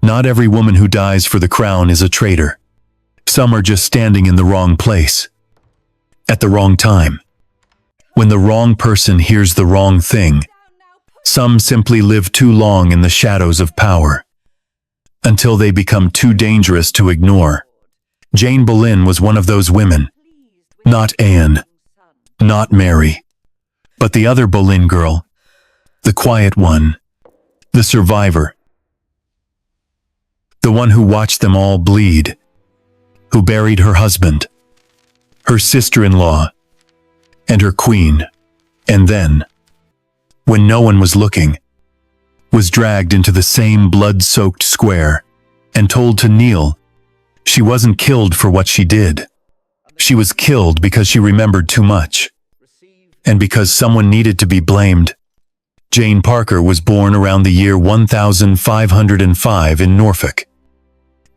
Not every woman who dies for the crown is a traitor. Some are just standing in the wrong place, at the wrong time. When the wrong person hears the wrong thing, some simply live too long in the shadows of power, until they become too dangerous to ignore. Jane Boleyn was one of those women. Not Anne, not Mary, but the other Boleyn girl, the quiet one, the survivor. The one who watched them all bleed, who buried her husband, her sister-in-law, and her queen, and then, when no one was looking, was dragged into the same blood-soaked square and told to kneel. She wasn't killed for what she did. She was killed because she remembered too much, and because someone needed to be blamed. Jane Parker was born around the year 1505 in Norfolk,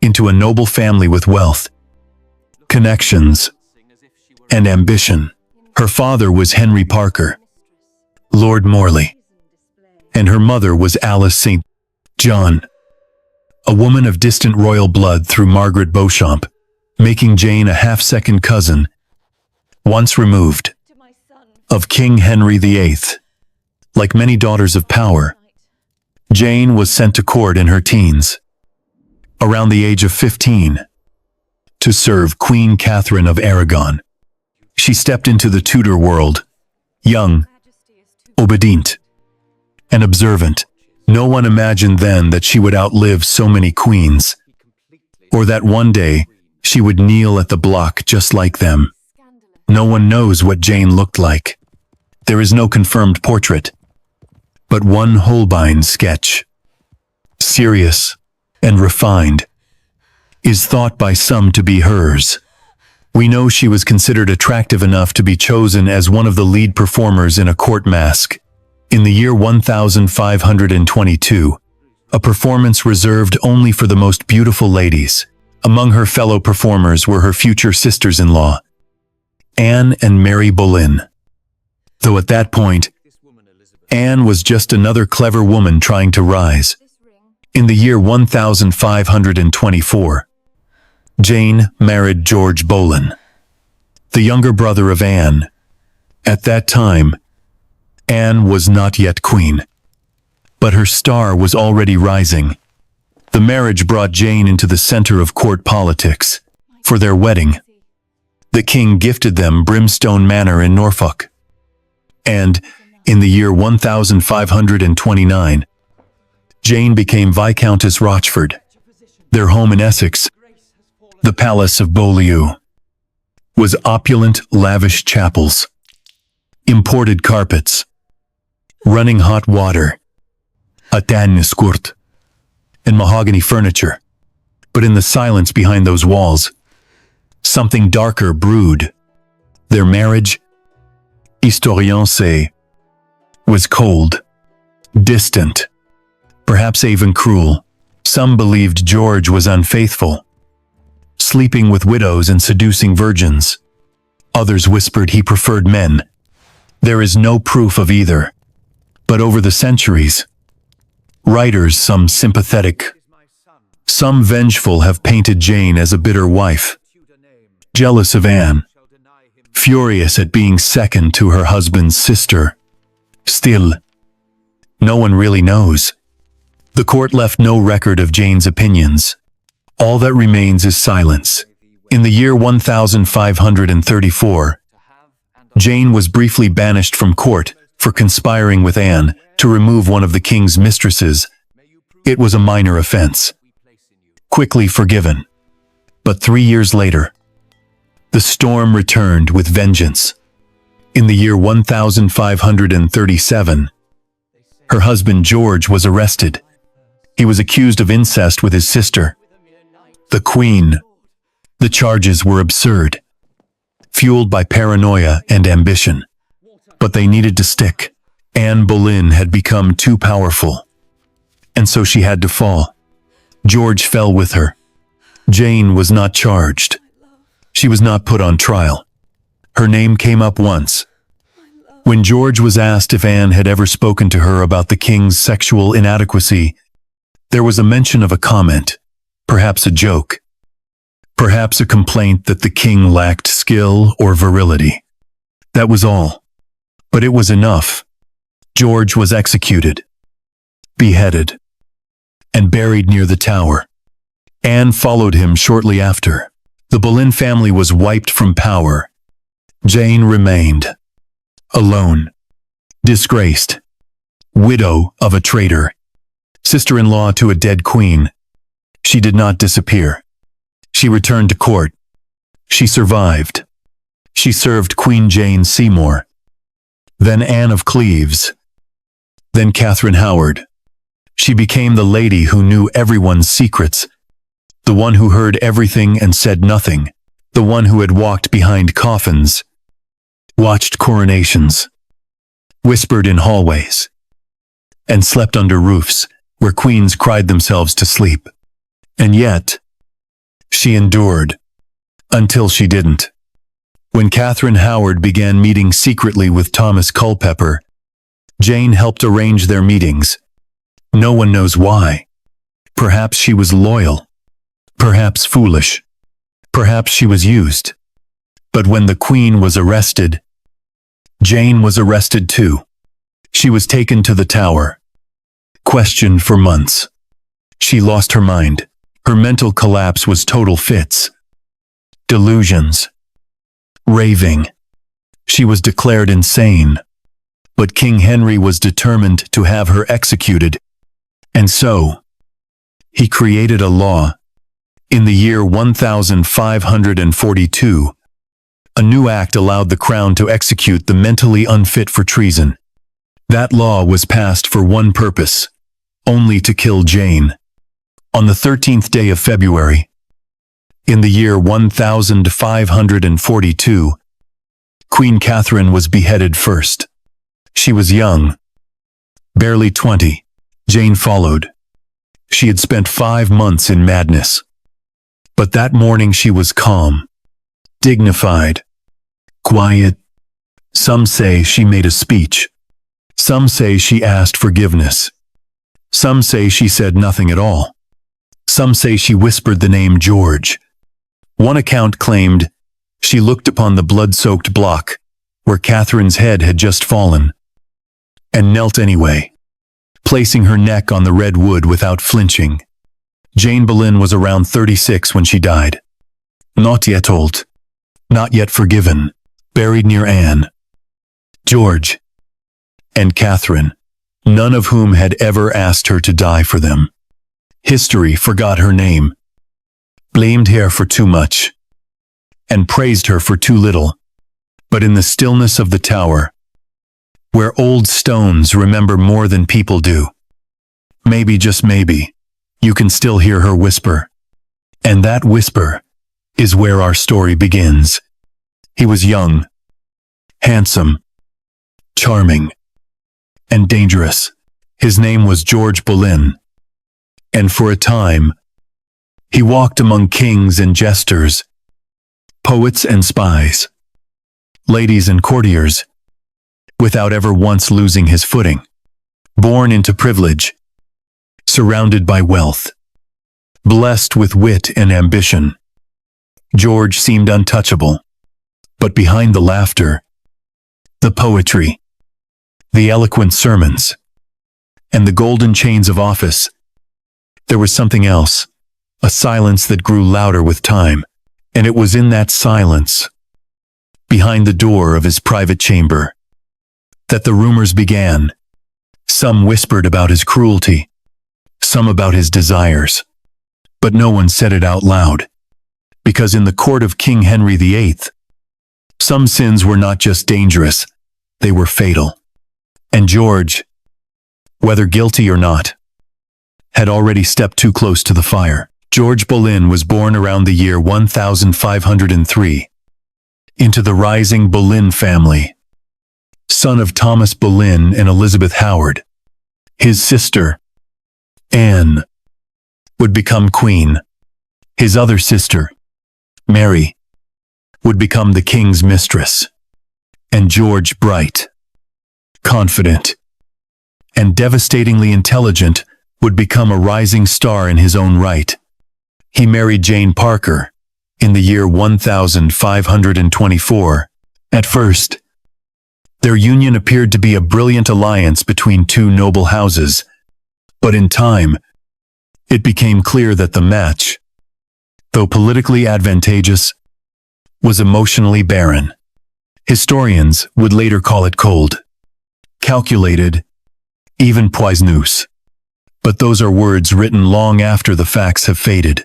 into a noble family with wealth, connections, and ambition. Her father was Henry Parker, Lord Morley, and her mother was Alice St. John, a woman of distant royal blood through Margaret Beauchamp, making Jane a half-second cousin, once removed, of King Henry VIII. Like many daughters of power, Jane was sent to court in her teens, around the age of 15, to serve Queen Catherine of Aragon. She stepped into the Tudor world, young, obedient, and observant. No one imagined then that she would outlive so many queens, or that one day she would kneel at the block just like them. No one knows what Jane looked like. There is no confirmed portrait, but one Holbein sketch, serious and refined, is thought by some to be hers. We know she was considered attractive enough to be chosen as one of the lead performers in a court masque. In the year 1522, a performance reserved only for the most beautiful ladies. Among her fellow performers were her future sisters-in-law, Anne and Mary Boleyn. Though at that point, Anne was just another clever woman trying to rise. In the year 1524, Jane married George Boleyn, the younger brother of Anne. At that time, Anne was not yet queen, but her star was already rising. The marriage brought Jane into the center of court politics. For their wedding, the king gifted them Brimstone Manor in Norfolk. And, in the year 1529, Jane became Viscountess Rochford. Their home in Essex, the Palace of Beaulieu, was opulent, lavish chapels, imported carpets, running hot water, a tannis court, and mahogany furniture. But in the silence behind those walls, something darker brewed. Their marriage, historians say, was cold, distant, perhaps even cruel. Some believed George was unfaithful, sleeping with widows and seducing virgins. Others whispered he preferred men. There is no proof of either. But over the centuries, writers, some sympathetic, some vengeful, have painted Jane as a bitter wife, jealous of Anne, furious at being second to her husband's sister. Still, no one really knows. The court left no record of Jane's opinions. All that remains is silence. In the year 1534, Jane was briefly banished from court for conspiring with Anne to remove one of the king's mistresses. It was a minor offense, quickly forgiven. But 3 years later, the storm returned with vengeance. In the year 1537, her husband George was arrested. He was accused of incest with his sister, the Queen. The charges were absurd, fueled by paranoia and ambition. But they needed to stick. Anne Boleyn had become too powerful, and so she had to fall. George fell with her. Jane was not charged. She was not put on trial. Her name came up once, when George was asked if Anne had ever spoken to her about the king's sexual inadequacy. There was a mention of a comment, perhaps a joke, perhaps a complaint that the king lacked skill or virility. That was all. But it was enough. George was executed, beheaded, and buried near the Tower. Anne followed him shortly after. The Boleyn family was wiped from power. Jane remained, alone, disgraced, widow of a traitor, sister-in-law to a dead queen. She did not disappear. She returned to court. She survived. She served Queen Jane Seymour, then Anne of Cleves, then Catherine Howard. She became the lady who knew everyone's secrets, the one who heard everything and said nothing, the one who had walked behind coffins, watched coronations, whispered in hallways, and slept under roofs where queens cried themselves to sleep. And yet, she endured until she didn't. When Catherine Howard began meeting secretly with Thomas Culpeper, Jane helped arrange their meetings. No one knows why. Perhaps she was loyal. Perhaps foolish. Perhaps she was used. But when the Queen was arrested, Jane was arrested too. She was taken to the Tower, questioned for months. She lost her mind. Her mental collapse was total fits, delusions, raving. She was declared insane. But King Henry was determined to have her executed. And so, he created a law. In the year 1542, a new act allowed the crown to execute the mentally unfit for treason. That law was passed for one purpose, only to kill Jane. On the 13th day of February, in the year 1542, Queen Catherine was beheaded first. She was young, barely 20. Jane followed. She had spent 5 months in madness. But that morning she was calm, dignified, quiet. Some say she made a speech. Some say she asked forgiveness. Some say she said nothing at all. Some say she whispered the name George. One account claimed she looked upon the blood-soaked block where Catherine's head had just fallen and knelt anyway, placing her neck on the red wood without flinching. Jane Boleyn was around 36 when she died. Not yet old, not yet forgiven, buried near Anne, George, and Catherine, none of whom had ever asked her to die for them. History forgot her name, blamed her for too much, and praised her for too little. But in the stillness of the Tower, where old stones remember more than people do, maybe, just maybe, you can still hear her whisper. And that whisper is where our story begins. He was young, handsome, charming, and dangerous. His name was George Boleyn. And for a time, he walked among kings and jesters, poets and spies, ladies and courtiers, without ever once losing his footing. Born into privilege, surrounded by wealth, blessed with wit and ambition, George seemed untouchable. But behind the laughter, the poetry, the eloquent sermons, and the golden chains of office, there was something else, a silence that grew louder with time. And it was in that silence, behind the door of his private chamber, that the rumors began. Some whispered about his cruelty, some about his desires, but no one said it out loud, because in the court of King Henry VIII, some sins were not just dangerous, they were fatal. And George, whether guilty or not, had already stepped too close to the fire. George Boleyn was born around the year 1503, into the rising Boleyn family, son of Thomas Boleyn and Elizabeth Howard. His sister, Anne, would become queen. His other sister, Mary, would become the king's mistress. And George, bright, confident, and devastatingly intelligent, would become a rising star in his own right. He married Jane Parker in the year 1524. At first, their union appeared to be a brilliant alliance between two noble houses, but in time, it became clear that the match, though politically advantageous, was emotionally barren. Historians would later call it cold, calculated, even poisonous. But those are words written long after the facts have faded.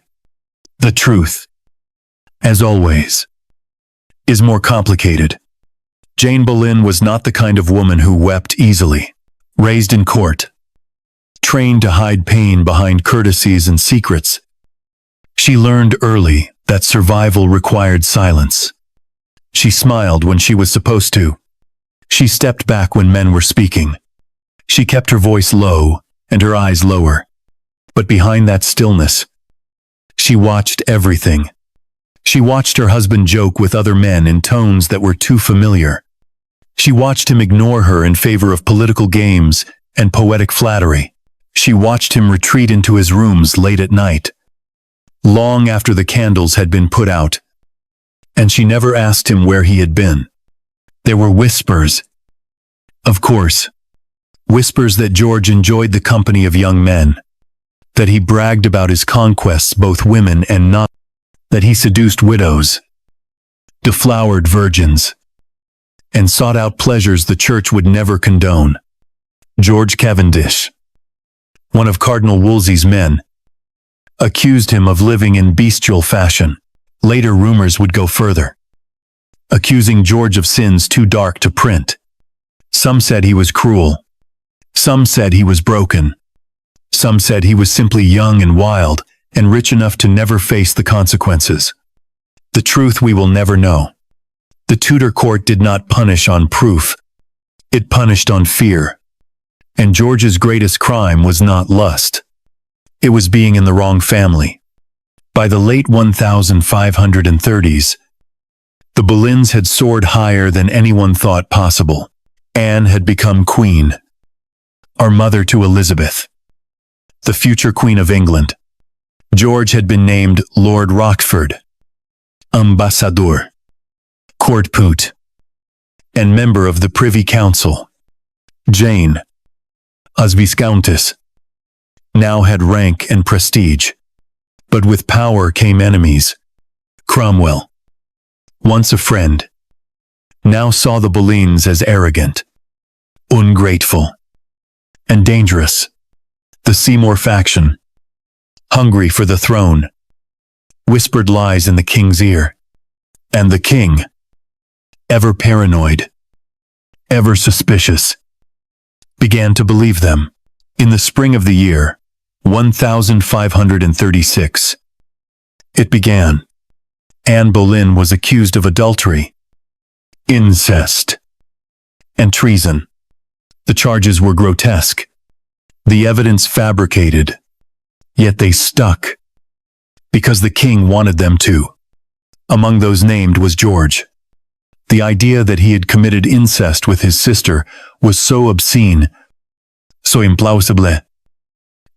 The truth, as always, is more complicated. Jane Boleyn was not the kind of woman who wept easily. Raised in court, trained to hide pain behind courtesies and secrets, she learned early that survival required silence. She smiled when she was supposed to. She stepped back when men were speaking. She kept her voice low and her eyes lower. But behind that stillness, she watched everything. She watched her husband joke with other men in tones that were too familiar. She watched him ignore her in favor of political games and poetic flattery. She watched him retreat into his rooms late at night, long after the candles had been put out. And she never asked him where he had been. There were whispers. Of course, whispers that George enjoyed the company of young men, that he bragged about his conquests, both women and not, that he seduced widows, deflowered virgins, and sought out pleasures the church would never condone. George Cavendish, one of Cardinal Wolsey's men, accused him of living in bestial fashion. Later rumors would go further, accusing George of sins too dark to print. Some said he was cruel. Some said he was broken. Some said he was simply young and wild and rich enough to never face the consequences. The truth we will never know. The Tudor court did not punish on proof. It punished on fear. And George's greatest crime was not lust. It was being in the wrong family. By the late 1530s, the Boleyns had soared higher than anyone thought possible. Anne had become queen, our mother to Elizabeth, the future Queen of England. George had been named Lord Rochford, ambassador, court poot, and member of the Privy Council. Jane, as viscountess, now had rank and prestige. But with power came enemies. Cromwell, once a friend, now saw the Boleyns as arrogant, ungrateful, and dangerous. The Seymour faction, hungry for the throne, whispered lies in the king's ear. And the king, ever paranoid, ever suspicious, began to believe them. In the spring of the year 1536, it began. Anne Boleyn was accused of adultery, incest, and treason. The charges were grotesque, the evidence fabricated, yet they stuck, because the king wanted them to. Among those named was George. The idea that he had committed incest with his sister was so obscene, so implausible,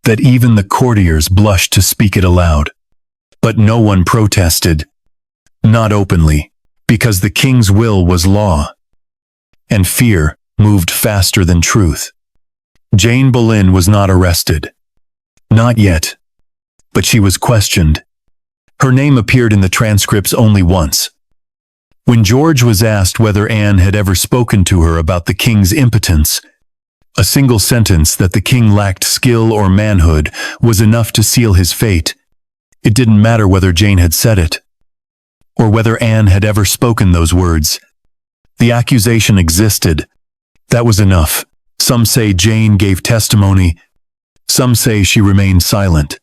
that even the courtiers blushed to speak it aloud. But no one protested, not openly, because the king's will was law, and fear moved faster than truth. Jane Boleyn was not arrested. Not yet. But she was questioned. Her name appeared in the transcripts only once. When George was asked whether Anne had ever spoken to her about the king's impotence, a single sentence that the king lacked skill or manhood was enough to seal his fate. It didn't matter whether Jane had said it, or whether Anne had ever spoken those words. The accusation existed. That was enough. Some say Jane gave testimony. Some say she remained silent.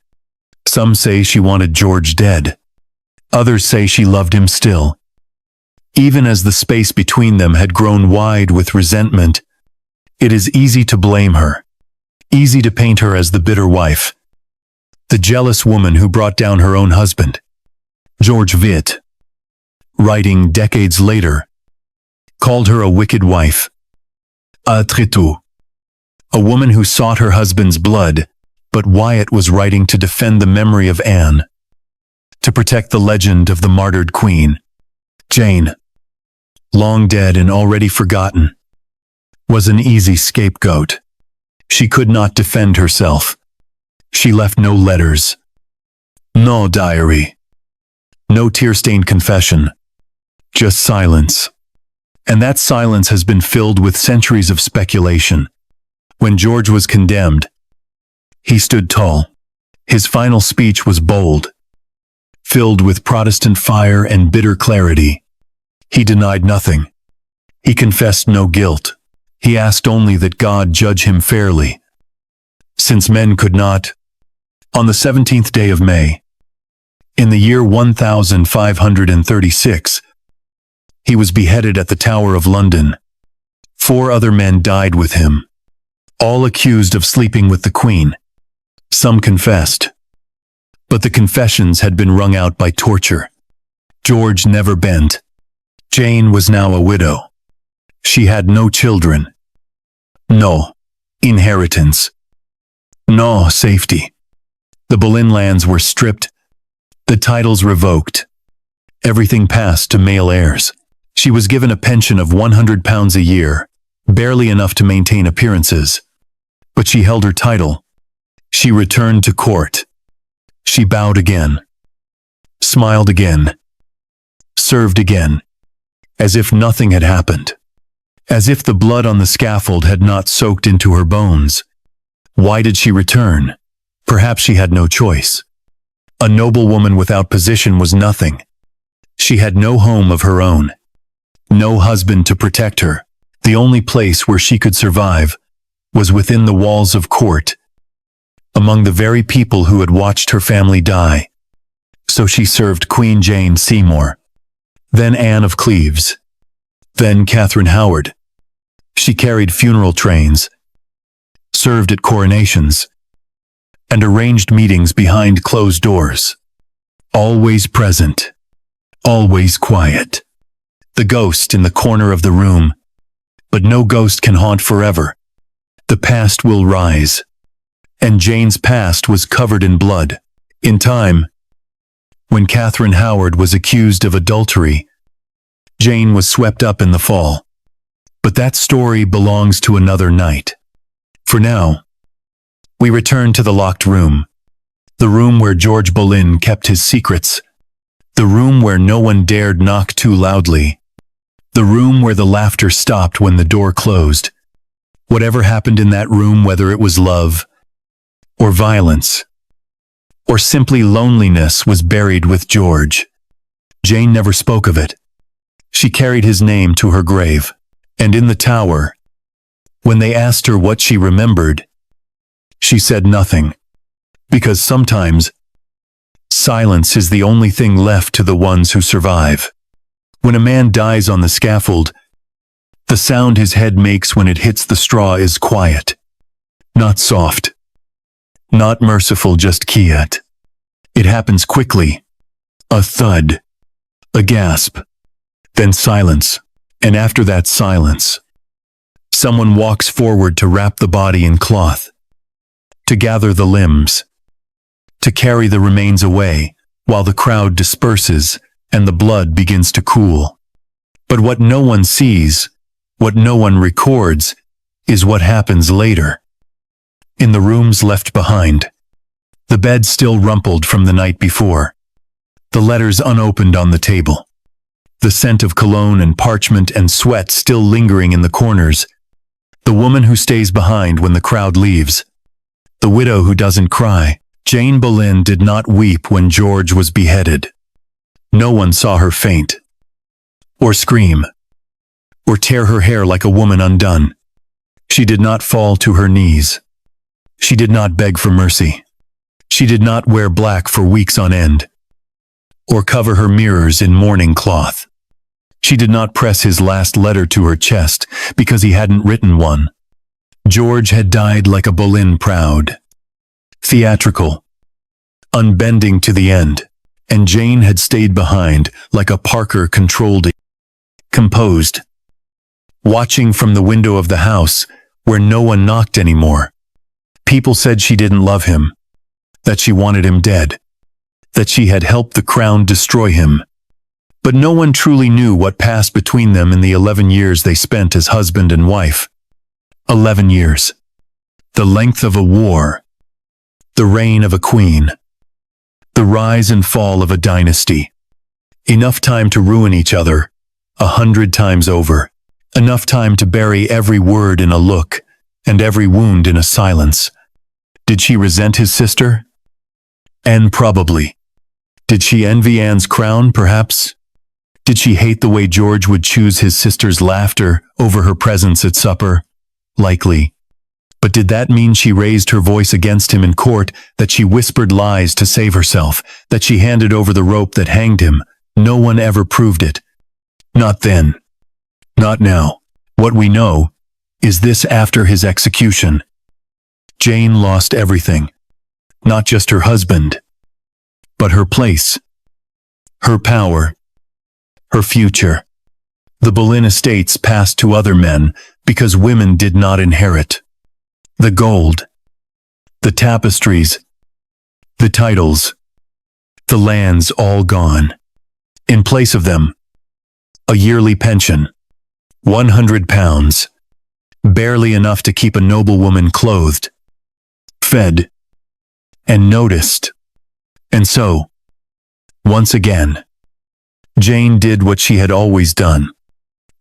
Some say she wanted George dead. Others say she loved him still. Even as the space between them had grown wide with resentment, it is easy to blame her. Easy to paint her as the bitter wife, the jealous woman who brought down her own husband. George Witt, writing decades later, called her a wicked wife, a traître, a woman who sought her husband's blood But Wyatt was writing to defend the memory of Anne, to protect the legend of the martyred queen. Jane, long dead and already forgotten, was an easy scapegoat. She could not defend herself. She left no letters, no diary, no tear-stained confession, just silence. And that silence has been filled with centuries of speculation. When George was condemned, he stood tall. His final speech was bold, filled with Protestant fire and bitter clarity. He denied nothing. He confessed no guilt. He asked only that God judge him fairly. Since men could not, on the 17th day of May, in the year 1536, he was beheaded at the Tower of London. 4 other men died with him, all accused of sleeping with the Queen. Some confessed, but the confessions had been wrung out by torture. George never bent. Jane was now a widow. She had no children, no inheritance, no safety. The Boleyn lands were stripped, the titles revoked. Everything passed to male heirs. She was given a pension of £100 a year, barely enough to maintain appearances. But she held her title. She returned to court. She bowed again, smiled again, served again, as if nothing had happened, as if the blood on the scaffold had not soaked into her bones. Why did she return? Perhaps she had no choice. A noblewoman without position was nothing. She had no home of her own, no husband to protect her. The only place where she could survive was within the walls of court, among the very people who had watched her family die. So she served Queen Jane Seymour, then Anne of Cleves, then Catherine Howard. She carried funeral trains, served at coronations, and arranged meetings behind closed doors. Always present, always quiet. The ghost in the corner of the room. But no ghost can haunt forever. The past will rise. And Jane's past was covered in blood. In time, when Catherine Howard was accused of adultery, Jane was swept up in the fall. But that story belongs to another night. For now, we return to the locked room. The room where George Boleyn kept his secrets. The room where no one dared knock too loudly. The room where the laughter stopped when the door closed. Whatever happened in that room, whether it was love, or violence, or simply loneliness, was buried with George. Jane never spoke of it. She carried his name to her grave. And in the tower, when they asked her what she remembered, she said nothing. Because sometimes, silence is the only thing left to the ones who survive. When a man dies on the scaffold, the sound his head makes when it hits the straw is quiet. Not soft. Not merciful, just quiet. It happens quickly. A thud. A gasp. Then silence. And after that silence, someone walks forward to wrap the body in cloth, to gather the limbs, to carry the remains away, while the crowd disperses and the blood begins to cool. But what no one sees, what no one records, is what happens later. In the rooms left behind, the bed still rumpled from the night before, the letters unopened on the table, the scent of cologne and parchment and sweat still lingering in the corners, the woman who stays behind when the crowd leaves, the widow who doesn't cry. Jane Boleyn did not weep when George was beheaded. No one saw her faint, or scream, or tear her hair like a woman undone. She did not fall to her knees. She did not beg for mercy. She did not wear black for weeks on end, or cover her mirrors in mourning cloth. She did not press his last letter to her chest because he hadn't written one. George had died like a Boleyn, proud, theatrical, unbending to the end, and Jane had stayed behind like a Parker, controlled, composed, watching from the window of the house where no one knocked anymore. People said she didn't love him, that she wanted him dead, that she had helped the crown destroy him. But no one truly knew what passed between them in the 11 years they spent as husband and wife. 11 years. The length of a war. The reign of a queen. The rise and fall of a dynasty. Enough time to ruin each other, 100 times over. Enough time to bury every word in a look, and every wound in a silence. Did she resent his sister? Anne probably. Did she envy Anne's crown, perhaps? Did she hate the way George would choose his sister's laughter over her presence at supper? Likely. But did that mean she raised her voice against him in court, that she whispered lies to save herself, that she handed over the rope that hanged him? No one ever proved it. Not then. Not now. What we know is this: after his execution, Jane lost everything. Not just her husband, but her place, her power, her future. The Boleyn estates passed to other men because women did not inherit. The gold, the tapestries, the titles, the lands all gone. In place of them, a yearly pension, £100, barely enough to keep a noblewoman clothed, fed, and noticed. And so, once again, Jane did what she had always done.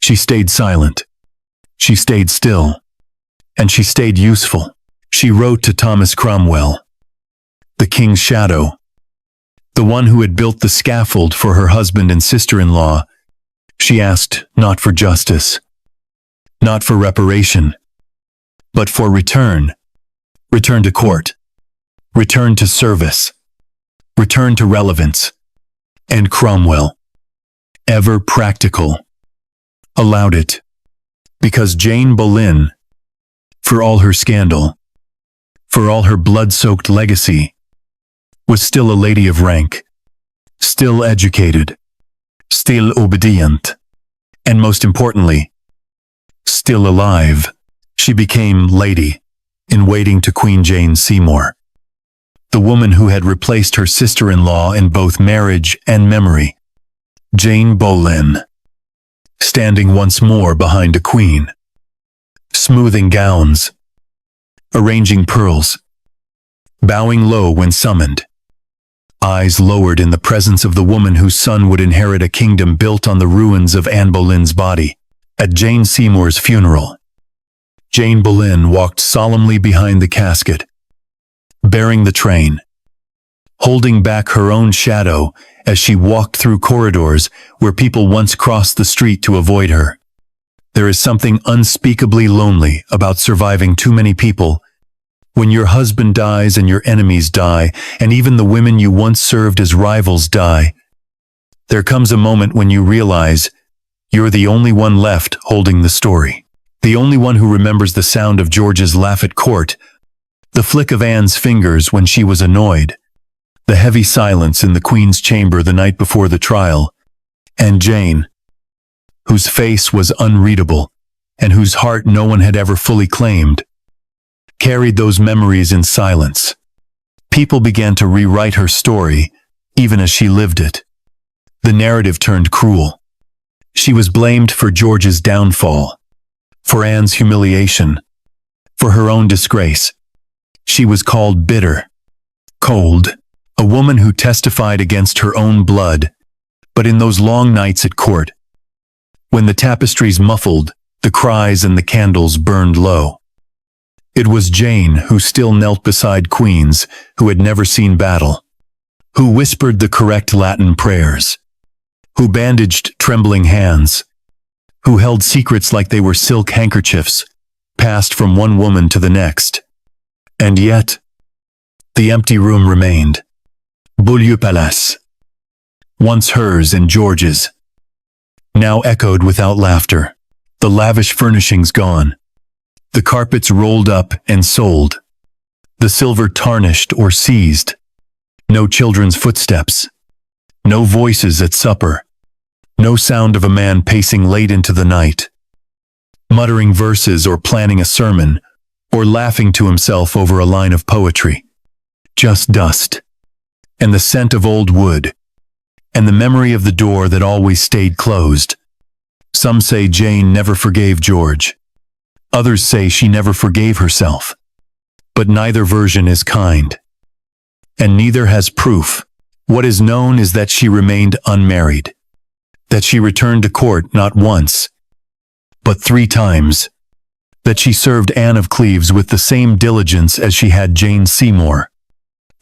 She stayed silent. She stayed still. And she stayed useful. She wrote to Thomas Cromwell, the king's shadow, the one who had built the scaffold for her husband and sister-in-law. She asked not for justice, not for reparation, but for return. Return to court. Return to service. Return to relevance. And Cromwell, ever practical, allowed it. Because Jane Boleyn, for all her scandal, for all her blood-soaked legacy, was still a lady of rank, still educated, still obedient, and most importantly, still alive. She became Lady in Waiting to Queen Jane Seymour, the woman who had replaced her sister-in-law in both marriage and memory. Jane Boleyn, standing once more behind a queen, smoothing gowns, arranging pearls, bowing low when summoned, eyes lowered in the presence of the woman whose son would inherit a kingdom built on the ruins of Anne Boleyn's body. At Jane Seymour's funeral, Jane Boleyn walked solemnly behind the casket, bearing the train, holding back her own shadow as she walked through corridors where people once crossed the street to avoid her. There is something unspeakably lonely about surviving too many people. When your husband dies and your enemies die, and even the women you once served as rivals die, there comes a moment when you realize you're the only one left holding the story. The only one who remembers the sound of George's laugh at court, the flick of Anne's fingers when she was annoyed, the heavy silence in the Queen's chamber the night before the trial, and Jane, whose face was unreadable and whose heart no one had ever fully claimed, carried those memories in silence. People began to rewrite her story, even as she lived it. The narrative turned cruel. She was blamed for George's downfall, for Anne's humiliation, for her own disgrace. She was called bitter, cold, a woman who testified against her own blood. But in those long nights at court, when the tapestries muffled, the cries and the candles burned low, it was Jane who still knelt beside queens who had never seen battle, who whispered the correct Latin prayers, who bandaged trembling hands, who held secrets like they were silk handkerchiefs, passed from one woman to the next. And yet, the empty room remained. Beaulieu Palace, once hers and George's, now echoed without laughter. The lavish furnishings gone, the carpets rolled up and sold, the silver tarnished or seized. No children's footsteps, no voices at supper, no sound of a man pacing late into the night, muttering verses or planning a sermon, or laughing to himself over a line of poetry. Just dust, and the scent of old wood, and the memory of the door that always stayed closed. Some say Jane never forgave George. Others say she never forgave herself. But neither version is kind. And neither has proof. What is known is that she remained unmarried. That she returned to court not once, but 3 times. That she served Anne of Cleves with the same diligence as she had Jane Seymour.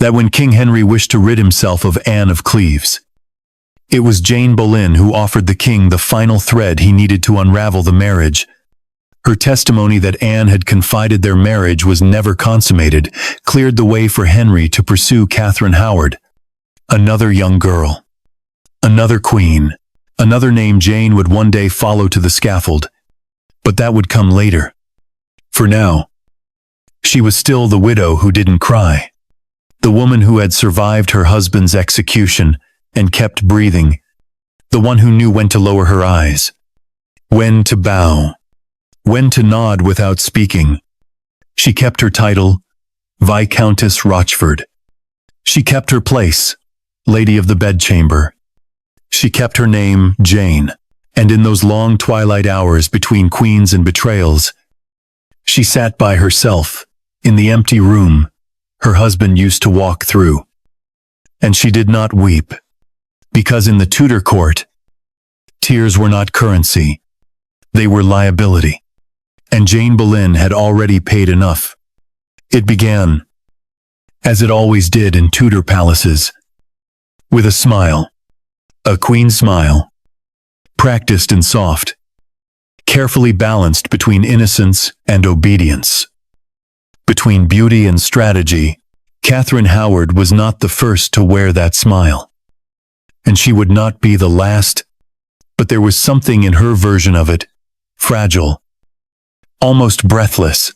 That when King Henry wished to rid himself of Anne of Cleves, it was Jane Boleyn who offered the king the final thread he needed to unravel the marriage. Her testimony that Anne had confided their marriage was never consummated cleared the way for Henry to pursue Catherine Howard. Another young girl. Another queen. Another name Jane would one day follow to the scaffold. But that would come later. For now, she was still the widow who didn't cry. The woman who had survived her husband's execution and kept breathing. The one who knew when to lower her eyes, when to bow, when to nod without speaking. She kept her title, Viscountess Rochford. She kept her place, Lady of the Bedchamber. She kept her name, Jane, and in those long twilight hours between queens and betrayals, she sat by herself, in the empty room her husband used to walk through. And she did not weep, because in the Tudor court, tears were not currency, they were liability. And Jane Boleyn had already paid enough. It began, as it always did in Tudor palaces, with a smile, a queen's smile, practiced and soft, carefully balanced between innocence and obedience. Between beauty and strategy, Catherine Howard was not the first to wear that smile. And she would not be the last, but there was something in her version of it, fragile, almost breathless,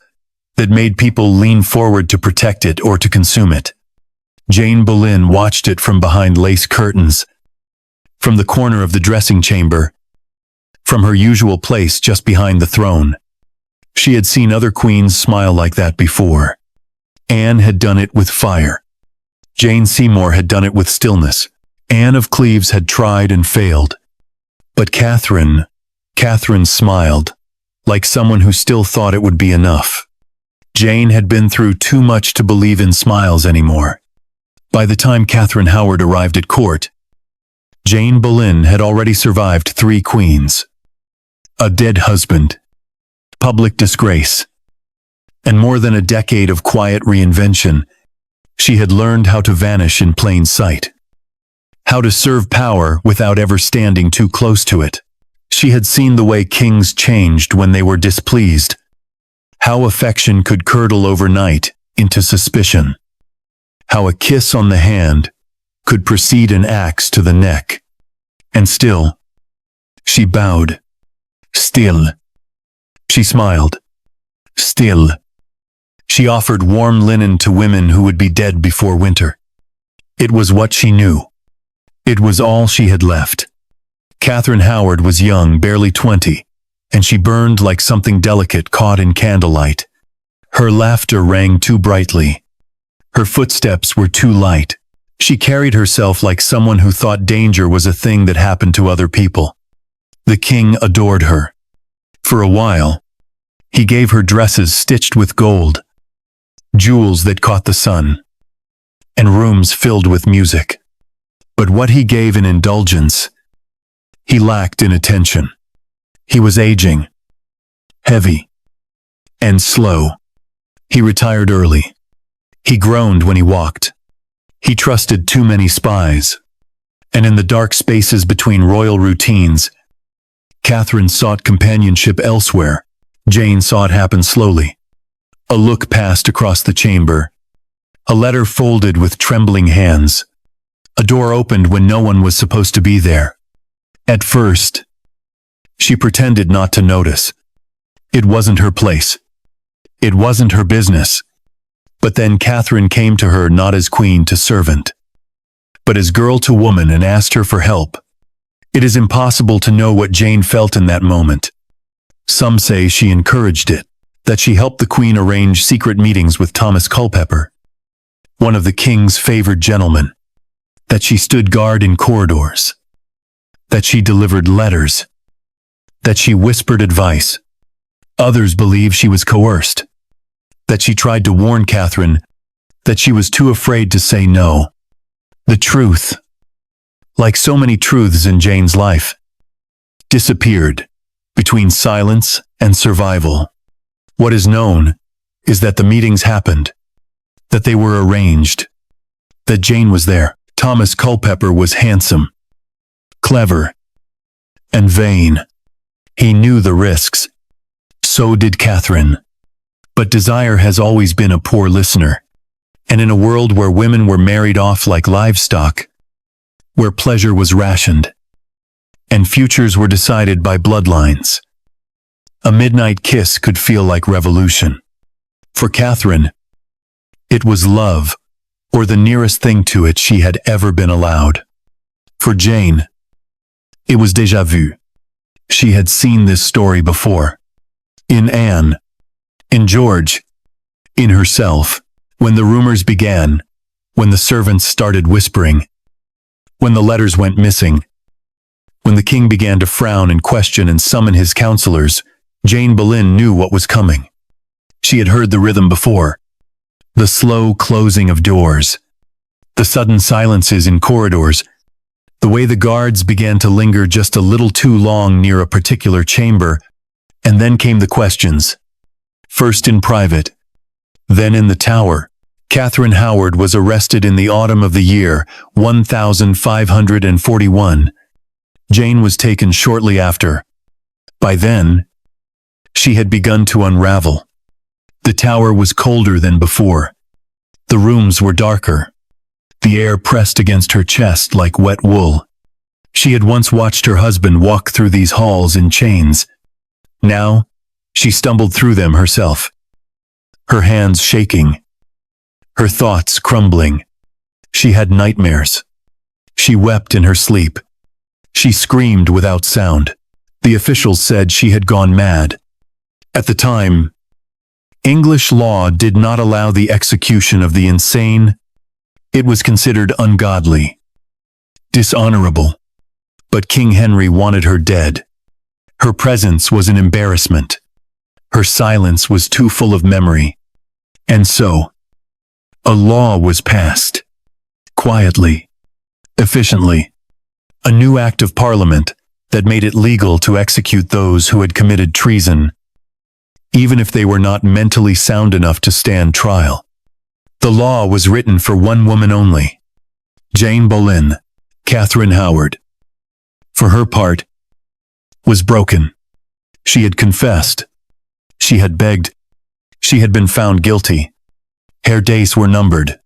that made people lean forward to protect it or to consume it. Jane Boleyn watched it from behind lace curtains, from the corner of the dressing chamber, from her usual place just behind the throne. She had seen other queens smile like that before. Anne had done it with fire. Jane Seymour had done it with stillness. Anne of Cleves had tried and failed. But Catherine smiled, like someone who still thought it would be enough. Jane had been through too much to believe in smiles anymore. By the time Catherine Howard arrived at court, Jane Boleyn had already survived 3 queens. A dead husband, public disgrace, and more than a decade of quiet reinvention. She had learned how to vanish in plain sight. How to serve power without ever standing too close to it. She had seen the way kings changed when they were displeased. How affection could curdle overnight into suspicion. How a kiss on the hand could precede an axe to the neck. And still, she bowed. Still. She smiled. Still. She offered warm linen to women who would be dead before winter. It was what she knew. It was all she had left. Catherine Howard was young, barely 20, and she burned like something delicate caught in candlelight. Her laughter rang too brightly. Her footsteps were too light. She carried herself like someone who thought danger was a thing that happened to other people. The king adored her. For a while, he gave her dresses stitched with gold, jewels that caught the sun, and rooms filled with music. But what he gave in indulgence, he lacked in attention. He was aging, heavy, and slow. He retired early. He groaned when he walked. He trusted too many spies. And in the dark spaces between royal routines, Catherine sought companionship elsewhere. Jane saw it happen slowly. A look passed across the chamber. A letter folded with trembling hands. A door opened when no one was supposed to be there. At first, she pretended not to notice. It wasn't her place. It wasn't her business. But then Catherine came to her not as queen to servant, but as girl to woman, and asked her for help. It is impossible to know what Jane felt in that moment. Some say she encouraged it. that she helped the Queen arrange secret meetings with Thomas Culpeper, one of the king's favored gentlemen, that she stood guard in corridors, that she delivered letters, that she whispered advice. Others believe she was coerced, that she tried to warn Catherine, that she was too afraid to say no. The truth, like so many truths in Jane's life, disappeared between silence and survival. What is known is that the meetings happened, that they were arranged, that Jane was there. Thomas Culpeper was handsome, clever, and vain. He knew the risks. So did Catherine. But desire has always been a poor listener. And in a world where women were married off like livestock, where pleasure was rationed, and futures were decided by bloodlines, a midnight kiss could feel like revolution. For Catherine, it was love, or the nearest thing to it she had ever been allowed. For Jane, it was déjà vu. She had seen this story before. In Anne, in George, in herself. When the rumors began, when the servants started whispering, when the letters went missing, when the king began to frown and question and summon his counselors, Jane Boleyn knew what was coming. She had heard the rhythm before. The slow closing of doors, the sudden silences in corridors, the way the guards began to linger just a little too long near a particular chamber, and then came the questions. First in private, then in the Tower. Catherine Howard was arrested in the autumn of the year 1541. Jane was taken shortly after. By then, she had begun to unravel. The Tower was colder than before. The rooms were darker. The air pressed against her chest like wet wool. She had once watched her husband walk through these halls in chains. Now, she stumbled through them herself, her hands shaking, her thoughts crumbling. She had nightmares. She wept in her sleep. She screamed without sound. The officials said she had gone mad. At the time, English law did not allow the execution of the insane. It was considered ungodly, dishonorable. But King Henry wanted her dead. Her presence was an embarrassment. Her silence was too full of memory. And so, a law was passed. Quietly, efficiently. A new act of Parliament that made it legal to execute those who had committed treason, even if they were not mentally sound enough to stand trial. The law was written for one woman only, Jane Boleyn, Catherine Howard. For her part, was broken. She had confessed. She had begged. She had been found guilty. Her days were numbered.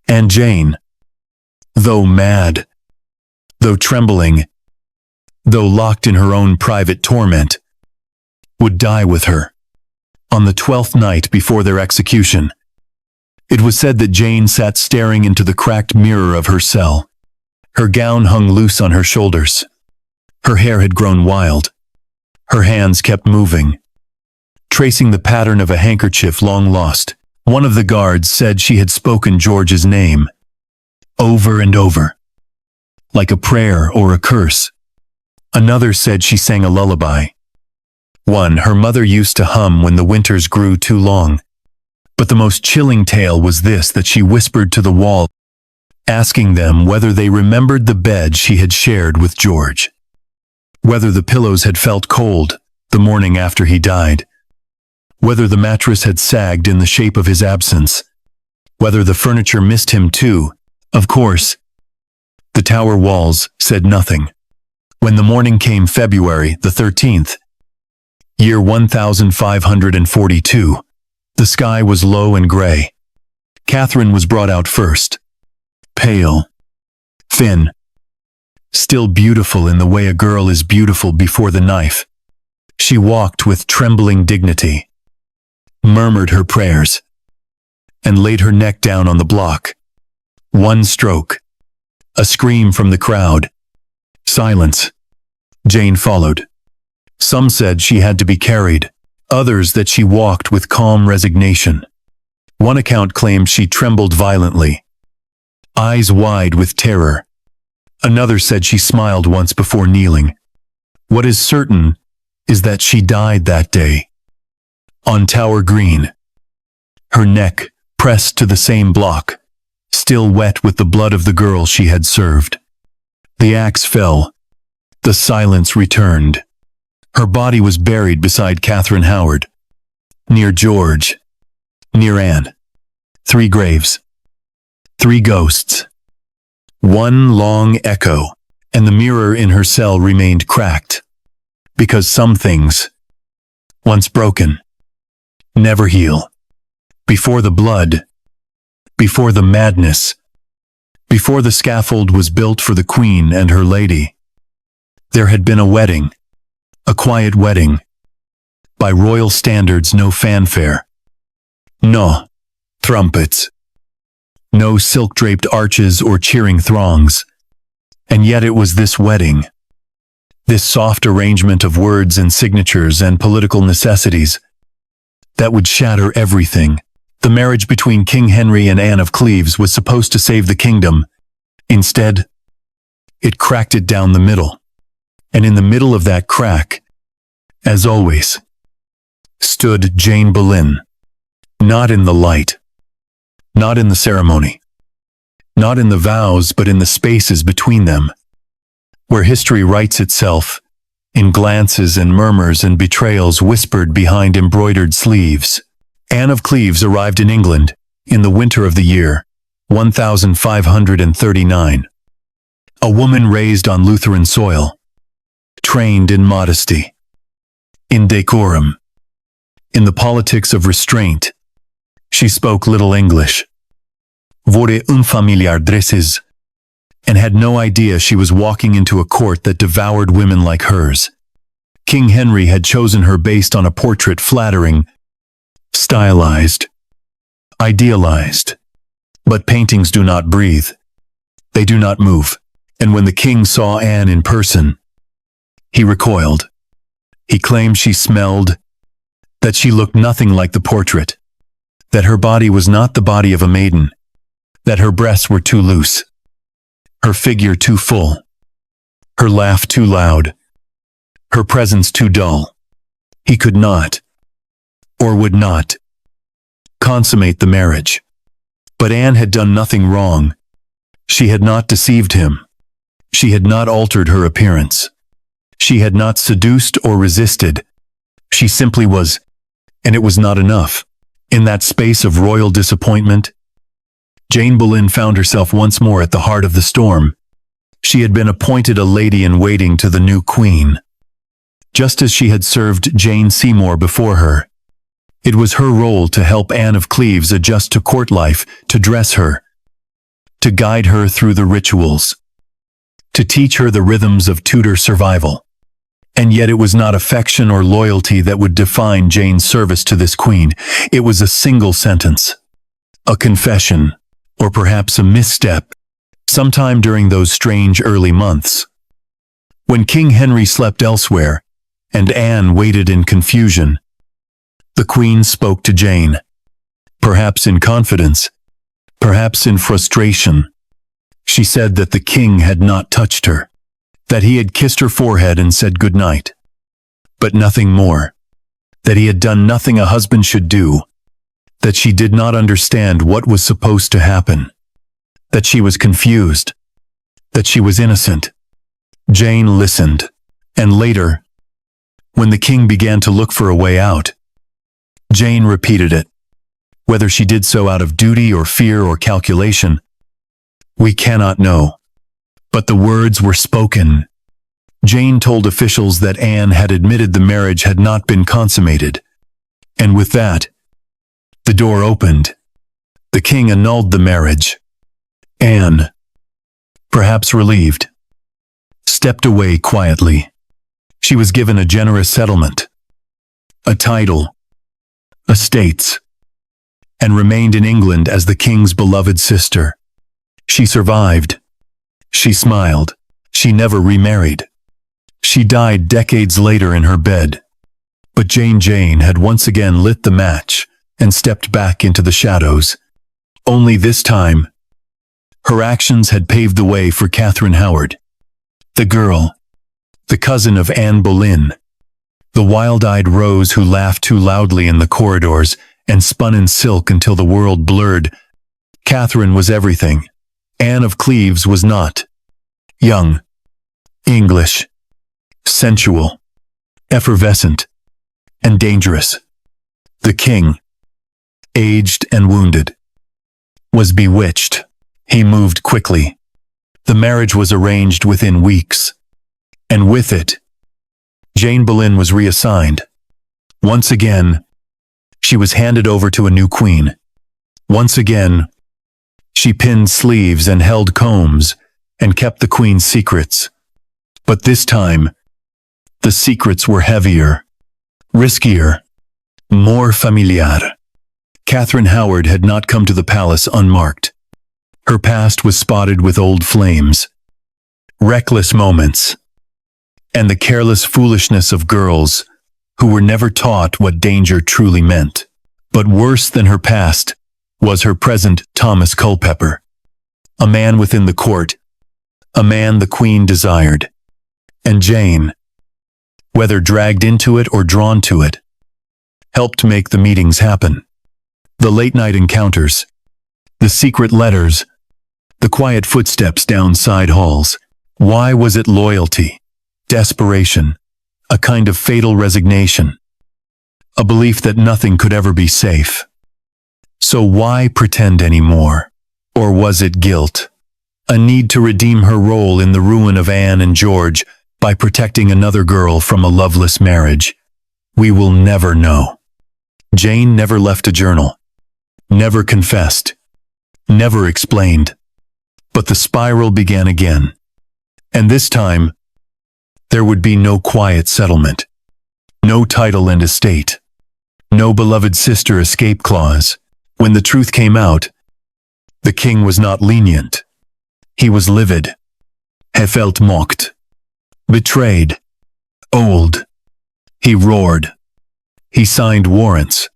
And Jane, though mad, though trembling, though locked in her own private torment, would die with her. On the 12th night before their execution, it was said that Jane sat staring into the cracked mirror of her cell. Her gown hung loose on her shoulders. Her hair had grown wild. Her hands kept moving, tracing the pattern of a handkerchief long lost. One of the guards said she had spoken George's name, over and over, like a prayer or a curse. Another said she sang a lullaby, one her mother used to hum when the winters grew too long. But the most chilling tale was this, that she whispered to the wall, asking them whether they remembered the bed she had shared with George, whether the pillows had felt cold the morning after he died, whether the mattress had sagged in the shape of his absence, whether the furniture missed him too. Of course, the Tower walls said nothing. When the morning came, February the 13th, year 1542, the sky was low and gray. Catherine was brought out first, pale, thin, still beautiful in the way a girl is beautiful before the knife. She walked with trembling dignity, murmured her prayers, and laid her neck down on the block. One stroke, a scream from the crowd, silence. Jane followed. Some said she had to be carried. others that she walked with calm resignation. One account claimed she trembled violently, eyes wide with terror. Another said she smiled once before kneeling. What is certain is that she died that day, on Tower Green, her neck pressed to the same block, still wet with the blood of the girl she had served. The axe fell. The silence returned. Her body was buried beside Catherine Howard, near George, near Anne. 3 graves, 3 ghosts, one long echo, and the mirror in her cell remained cracked, because some things, once broken, never heal. Before the blood, before the madness, before the scaffold was built for the Queen and her lady, there had been a wedding, a quiet wedding. By royal standards, no fanfare, no trumpets, no silk-draped arches or cheering throngs. And yet it was this wedding, this soft arrangement of words and signatures and political necessities, that would shatter everything. The marriage between King Henry and Anne of Cleves was supposed to save the kingdom. Instead, it cracked it down the middle. And in the middle of that crack, as always, stood Jane Boleyn. Not in the light, not in the ceremony, not in the vows, but in the spaces between them, where history writes itself, in glances and murmurs and betrayals whispered behind embroidered sleeves. Anne of Cleves arrived in England in the winter of the year 1539. A woman raised on Lutheran soil, trained in modesty, in decorum, in the politics of restraint. She spoke little English, vore unfamiliar dresses, and had no idea she was walking into a court that devoured women like hers. King Henry had chosen her based on a portrait flattering, stylized, idealized. But paintings do not breathe. They do not move. And when the king saw Anne in person, he recoiled. He claimed she smelled, that she looked nothing like the portrait, that her body was not the body of a maiden, that her breasts were too loose, her figure too full, her laugh too loud, her presence too dull. He could not, or would not, consummate the marriage. But Anne had done nothing wrong. She had not deceived him. She had not altered her appearance. She had not seduced or resisted. She simply was, and it was not enough. In that space of royal disappointment, Jane Boleyn found herself once more at the heart of the storm. She had been appointed a lady-in-waiting to the new queen, just as she had served Jane Seymour before her. It was her role to help Anne of Cleves adjust to court life, to dress her, to guide her through the rituals, to teach her the rhythms of Tudor survival. And yet it was not affection or loyalty that would define Jane's service to this queen. It was a single sentence, a confession, or perhaps a misstep, sometime during those strange early months. When King Henry slept elsewhere, and Anne waited in confusion, the queen spoke to Jane, perhaps in confidence, perhaps in frustration. She said that the king had not touched her, that he had kissed her forehead and said good night, but nothing more, that he had done nothing a husband should do, that she did not understand what was supposed to happen, that she was confused, that she was innocent. Jane listened, and later, when the king began to look for a way out, Jane repeated it. Whether she did so out of duty or fear or calculation, we cannot know. But the words were spoken. Jane told officials that Anne had admitted the marriage had not been consummated. And with that, the door opened. The king annulled the marriage. Anne, perhaps relieved, stepped away quietly. She was given a generous settlement, a title, estates, and remained in England as the king's beloved sister. She survived. She smiled. She never remarried. She died decades later in her bed, But Jane had once again lit the match and stepped back into the shadows. Only this time, her actions had paved the way for Catherine Howard, the girl, the cousin of Anne Boleyn, the wild-eyed rose who laughed too loudly in the corridors and spun in silk until the world blurred. Catherine was everything. Anne of Cleves was not. Young, English, sensual, effervescent, and dangerous. The king, aged and wounded, was bewitched. He moved quickly. The marriage was arranged within weeks. And with it, Jane Boleyn was reassigned. Once again, she was handed over to a new queen. Once again, she pinned sleeves and held combs and kept the queen's secrets. But this time, the secrets were heavier, riskier, more familiar. Catherine Howard had not come to the palace unmarked. Her past was spotted with old flames, reckless moments, and the careless foolishness of girls who were never taught what danger truly meant. But worse than her past was her present Thomas Culpeper, a man within the court, a man the queen desired. And Jane, whether dragged into it or drawn to it, helped make the meetings happen. The late-night encounters, the secret letters, the quiet footsteps down side halls. Why was it loyalty, desperation, a kind of fatal resignation, a belief that nothing could ever be safe? So why pretend anymore? Or was it guilt, a need to redeem her role in the ruin of Anne and George by protecting another girl from a loveless marriage? We will never know. Jane never left a journal, never confessed, never explained. But the spiral began again. And this time, there would be no quiet settlement, no title and estate, no beloved sister escape clause. When the truth came out, the king was not lenient. He was livid. He felt mocked, betrayed, old. He roared. He signed warrants.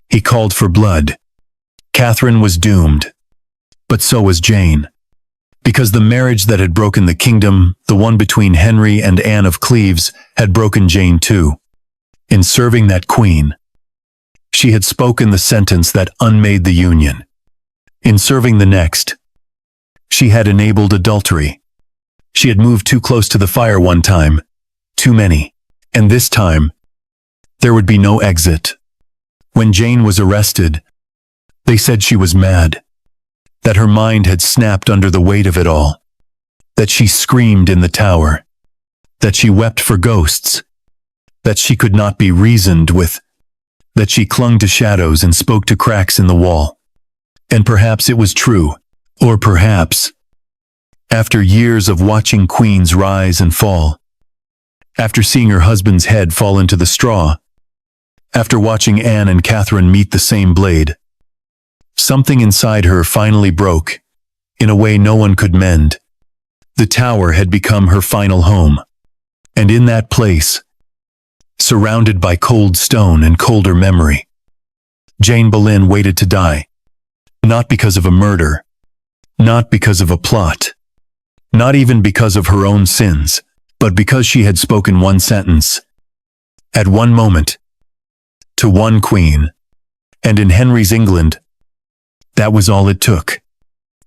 He called for blood. Catherine was doomed. But so was Jane. Because the marriage that had broken the kingdom, the one between Henry and Anne of Cleves, had broken Jane too. In serving that queen, she had spoken the sentence that unmade the union. In serving the next, she had enabled adultery. She had moved too close to the fire one time, too many. And this time, there would be no exit. When Jane was arrested, they said she was mad, that her mind had snapped under the weight of it all, that she screamed in the tower, that she wept for ghosts, that she could not be reasoned with, that she clung to shadows and spoke to cracks in the wall. And perhaps it was true, or perhaps, after years of watching queens rise and fall, after seeing her husband's head fall into the straw, after watching Anne and Catherine meet the same blade, something inside her finally broke, in a way no one could mend. The tower had become her final home. And in that place, surrounded by cold stone and colder memory, Jane Boleyn waited to die. Not because of a murder, not because of a plot, not even because of her own sins, but because she had spoken one sentence, at one moment, to one queen. And in Henry's England, that was all it took.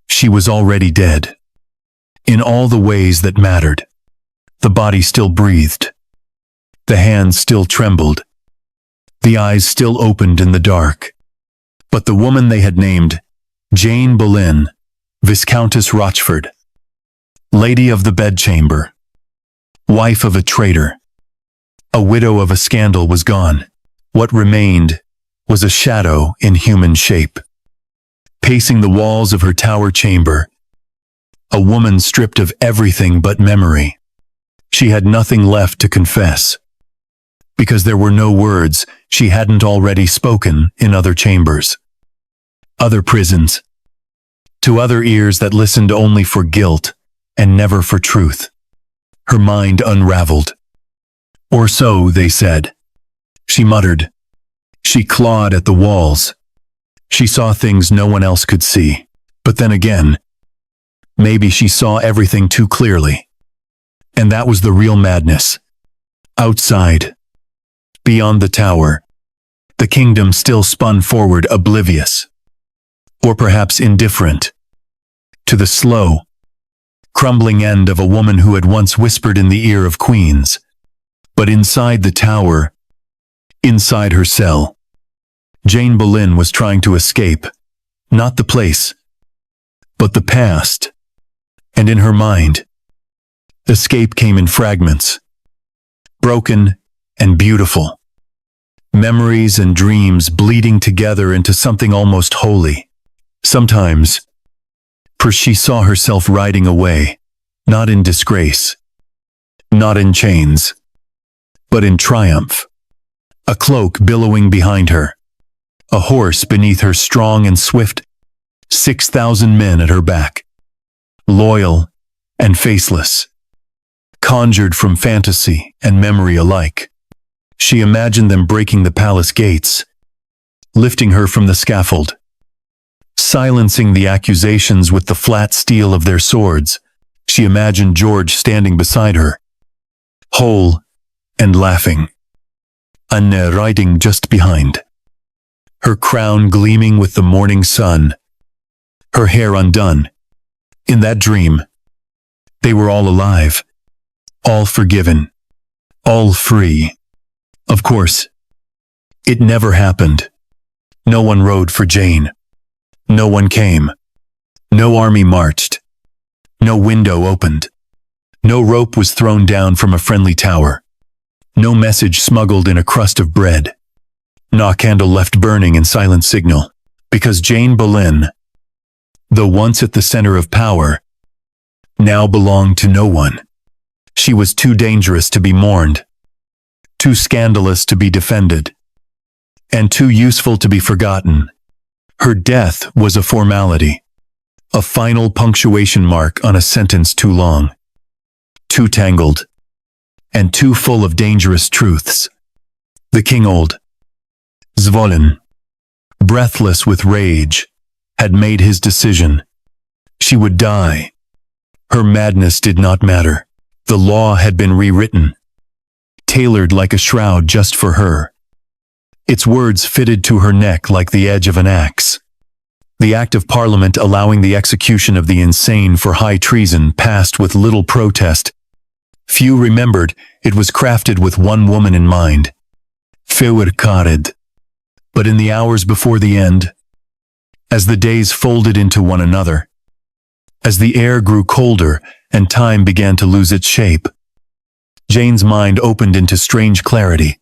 She was already dead. In all the ways that mattered. The body still breathed. The hands still trembled. The eyes still opened in the dark. But the woman they had named, Jane Boleyn, Viscountess Rochford, Lady of the Bedchamber, wife of a traitor, a widow of a scandal, was gone. What remained was a shadow in human shape. Pacing the walls of her tower chamber, a woman stripped of everything but memory. She had nothing left to confess, because there were no words she hadn't already spoken in other chambers, other prisons, to other ears that listened only for guilt and never for truth. Her mind unraveled. Or so they said. She muttered. She clawed at the walls. She saw things no one else could see. But then again, maybe she saw everything too clearly. And that was the real madness. Outside, beyond the tower, the kingdom still spun forward oblivious, or perhaps indifferent, to the slow, crumbling end of a woman who had once whispered in the ear of queens. But inside the tower, inside her cell, Jane Boleyn was trying to escape, not the place, but the past. And in her mind, escape came in fragments, broken and beautiful. Memories and dreams bleeding together into something almost holy. Sometimes, for she saw herself riding away, not in disgrace, not in chains, but in triumph. A cloak billowing behind her, a horse beneath her strong and swift, 6,000 men at her back, loyal and faceless, conjured from fantasy and memory alike. She imagined them breaking the palace gates, lifting her from the scaffold, silencing the accusations with the flat steel of their swords. She imagined George standing beside her, whole and laughing, Anne riding just behind, her crown gleaming with the morning sun, her hair undone. In that dream, they were all alive, all forgiven, all free. Of course, it never happened. No one rode for Jane. No one came. No army marched. No window opened. No rope was thrown down from a friendly tower. No message smuggled in a crust of bread. No candle left burning in silent signal. Because Jane Boleyn, though once at the center of power, now belonged to no one. She was too dangerous to be mourned, too scandalous to be defended, and too useful to be forgotten. Her death was a formality, a final punctuation mark on a sentence too long, too tangled, and too full of dangerous truths. The king old, Zvolin, breathless with rage, had made his decision. She would die. Her madness did not matter. The law had been rewritten, tailored like a shroud just for her. Its words fitted to her neck like the edge of an axe. The Act of Parliament allowing the execution of the insane for high treason passed with little protest. Few remembered it was crafted with one woman in mind, Fewr Cared. But in the hours before the end, as the days folded into one another, as the air grew colder and time began to lose its shape, Jane's mind opened into strange clarity.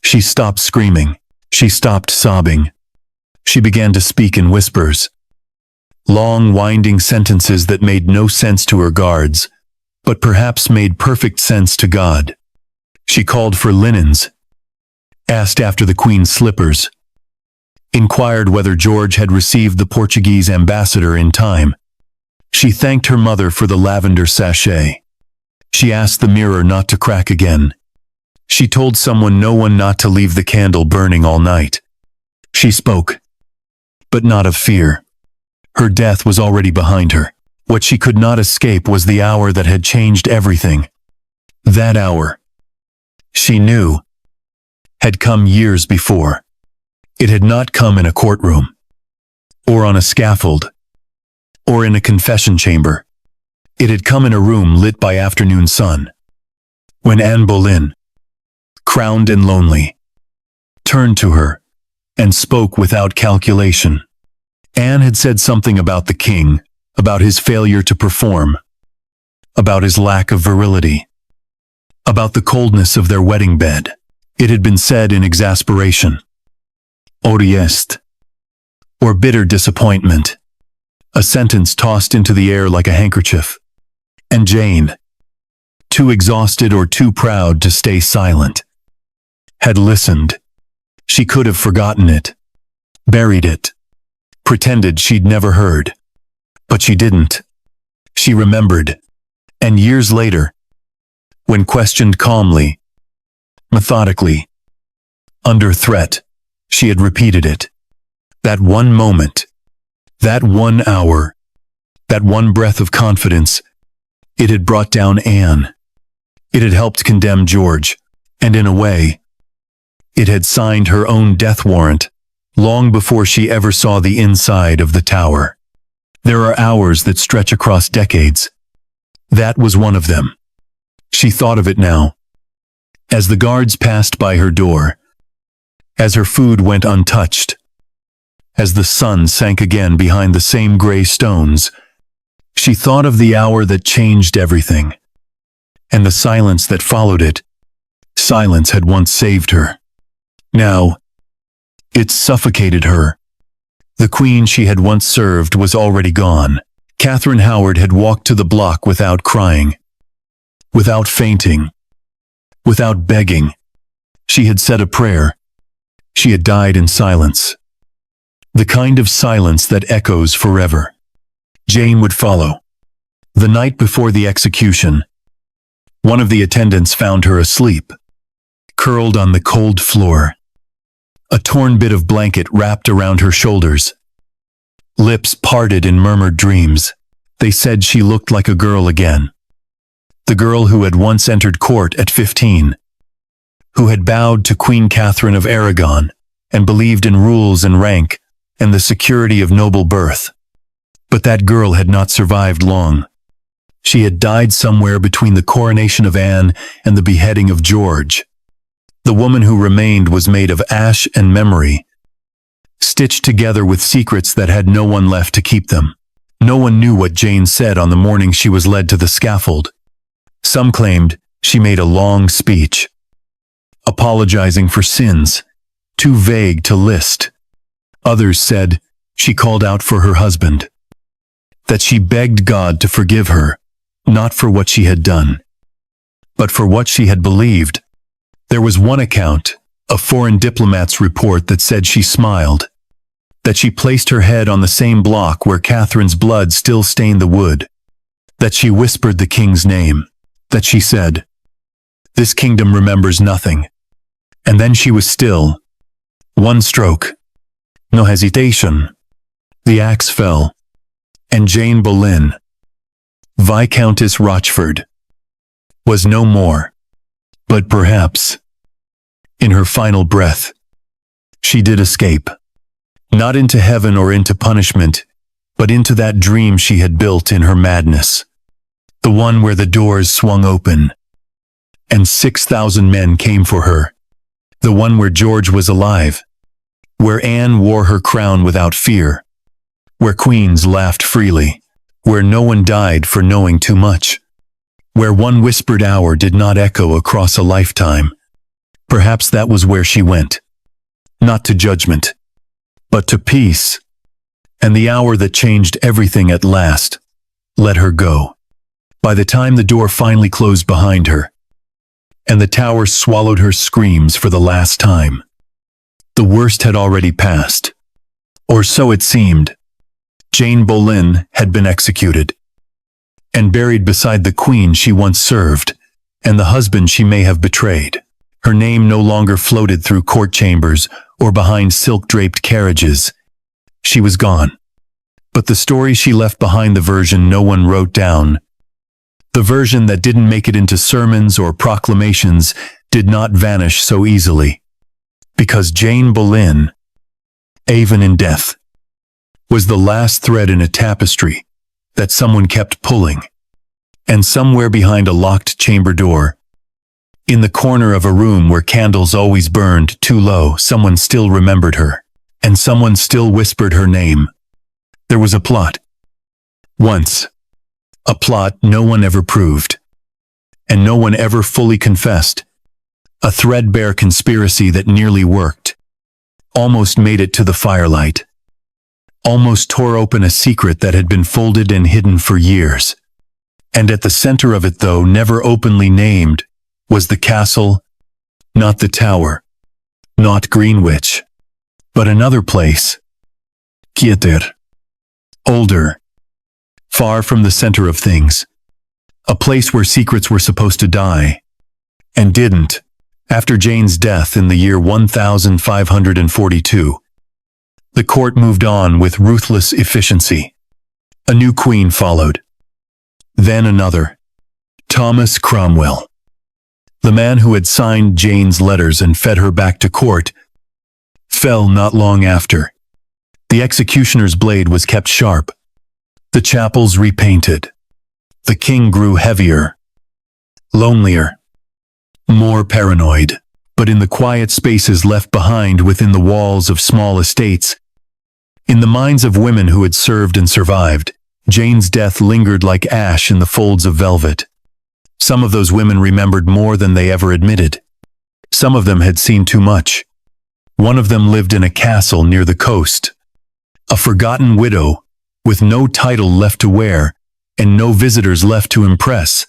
She stopped screaming. She stopped sobbing. She began to speak in whispers, long winding sentences that made no sense to her guards, but perhaps made perfect sense to God. She called for linens, asked after the Queen's slippers, inquired whether George had received the Portuguese ambassador in time. She thanked her mother for the lavender sachet. She asked the mirror not to crack again. She told no one not to leave the candle burning all night. She spoke, but not of fear. Her death was already behind her. What she could not escape was the hour that had changed everything. That hour, she knew, had come years before. It had not come in a courtroom, or on a scaffold, or in a confession chamber. It had come in a room lit by afternoon sun, when Anne Boleyn, crowned and lonely, turned to her and spoke without calculation. Anne had said something about the king, about his failure to perform, about his lack of virility, about the coldness of their wedding bed. It had been said in exasperation, odiest, or bitter disappointment, a sentence tossed into the air like a handkerchief. And Jane, too exhausted or too proud to stay silent, had listened. She could have forgotten it, buried it, pretended she'd never heard. But she didn't. She remembered. And years later, when questioned calmly, methodically, under threat. She had repeated it. That one moment, that 1 hour, that one breath of confidence, it had brought down Anne. It had helped condemn George, and in a way, it had signed her own death warrant long before she ever saw the inside of the tower. There are hours that stretch across decades. That was one of them. She thought of it now. As the guards passed by her door, as her food went untouched, as the sun sank again behind the same gray stones, she thought of the hour that changed everything, and the silence that followed it. Silence had once saved her. Now, it suffocated her. The queen she had once served was already gone. Catherine Howard had walked to the block without crying, without fainting, without begging. She had said a prayer. She had died in silence. The kind of silence that echoes forever. Jane would follow. The night before the execution, one of the attendants found her asleep, curled on the cold floor. A torn bit of blanket wrapped around her shoulders. Lips parted in murmured dreams. They said she looked like a girl again. The girl who had once entered court at 15. Who had bowed to Queen Catherine of Aragon and believed in rules and rank and the security of noble birth. But that girl had not survived long. She had died somewhere between the coronation of Anne and the beheading of George. The woman who remained was made of ash and memory, stitched together with secrets that had no one left to keep them. No one knew what Jane said on the morning she was led to the scaffold. Some claimed she made a long speech, apologizing for sins, too vague to list. Others said she called out for her husband, that she begged God to forgive her, not for what she had done, but for what she had believed. There was one account, a foreign diplomat's report, that said she smiled, that she placed her head on the same block where Catherine's blood still stained the wood, that she whispered the king's name, that she said, "This kingdom remembers nothing." And then she was still. One stroke. No hesitation. The axe fell. And Jane Boleyn, Viscountess Rochford, was no more. But perhaps, in her final breath, she did escape. Not into heaven or into punishment, but into that dream she had built in her madness. The one where the doors swung open, and 6,000 men came for her. The one where George was alive, where Anne wore her crown without fear, where queens laughed freely, where no one died for knowing too much, where one whispered hour did not echo across a lifetime. Perhaps that was where she went. Not to judgment, but to peace. And the hour that changed everything at last let her go. By the time the door finally closed behind her, and the tower swallowed her screams for the last time, the worst had already passed. Or so it seemed. Jane Boleyn had been executed, and buried beside the queen she once served, and the husband she may have betrayed. Her name no longer floated through court chambers or behind silk-draped carriages. She was gone. But the story she left behind, the version no one wrote down, the version that didn't make it into sermons or proclamations, did not vanish so easily. Because Jane Boleyn, even in death, was the last thread in a tapestry that someone kept pulling. And somewhere behind a locked chamber door, in the corner of a room where candles always burned too low, someone still remembered her, and someone still whispered her name. There was a plot. Once. A plot no one ever proved, and no one ever fully confessed. A threadbare conspiracy that nearly worked, almost made it to the firelight, almost tore open a secret that had been folded and hidden for years. And at the center of it, though never openly named, was the castle, not the tower, not Greenwich, but another place. Quieter. Older. Far from the center of things. A place where secrets were supposed to die, and didn't, After Jane's death in the year 1542, the court moved on with ruthless efficiency. A new queen followed. Then another. Thomas Cromwell. The man who had signed Jane's letters and fed her back to court, fell not long after. The executioner's blade was kept sharp. The chapels repainted. The king grew heavier, lonelier, more paranoid. But in the quiet spaces left behind within the walls of small estates, in the minds of women who had served and survived, Jane's death lingered like ash in the folds of velvet. Some of those women remembered more than they ever admitted. Some of them had seen too much. One of them lived in a castle near the coast. A forgotten widow, with no title left to wear, and no visitors left to impress.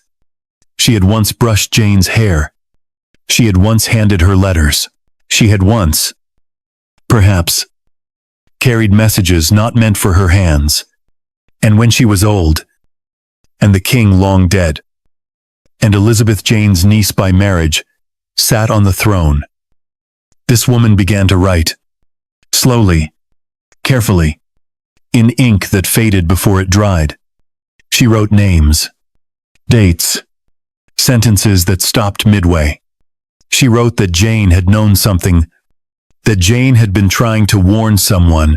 She had once brushed Jane's hair. She had once handed her letters. She had once, perhaps, carried messages not meant for her hands. And when she was old, and the king long dead, and Elizabeth, Jane's niece by marriage, sat on the throne, this woman began to write, slowly, carefully, in ink that faded before it dried. She wrote names, dates, sentences that stopped midway. She wrote that Jane had known something, that Jane had been trying to warn someone,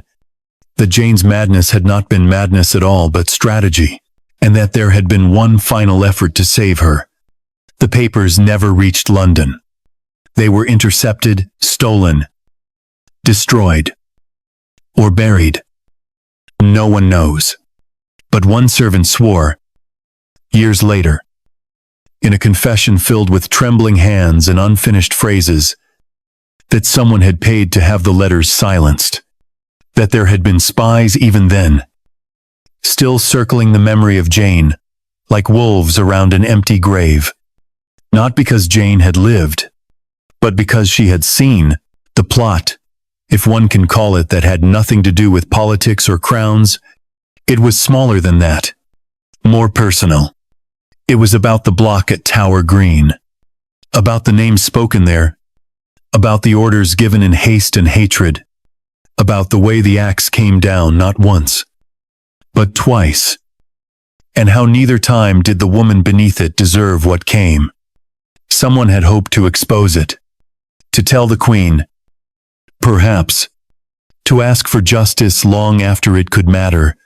that Jane's madness had not been madness at all but strategy, and that there had been one final effort to save her. The papers never reached London. They were intercepted, stolen, destroyed, or buried. No one knows. But one servant swore, years later, in a confession filled with trembling hands and unfinished phrases, that someone had paid to have the letters silenced, that there had been spies even then, still circling the memory of Jane, like wolves around an empty grave. Not because Jane had lived, but because she had seen the plot, if one can call it, that had nothing to do with politics or crowns. It was smaller than that, more personal. It was about the block at Tower Green, about the names spoken there, about the orders given in haste and hatred, about the way the axe came down not once, but twice, and how neither time did the woman beneath it deserve what came. Someone had hoped to expose it, to tell the Queen, perhaps, to ask for justice long after it could matter.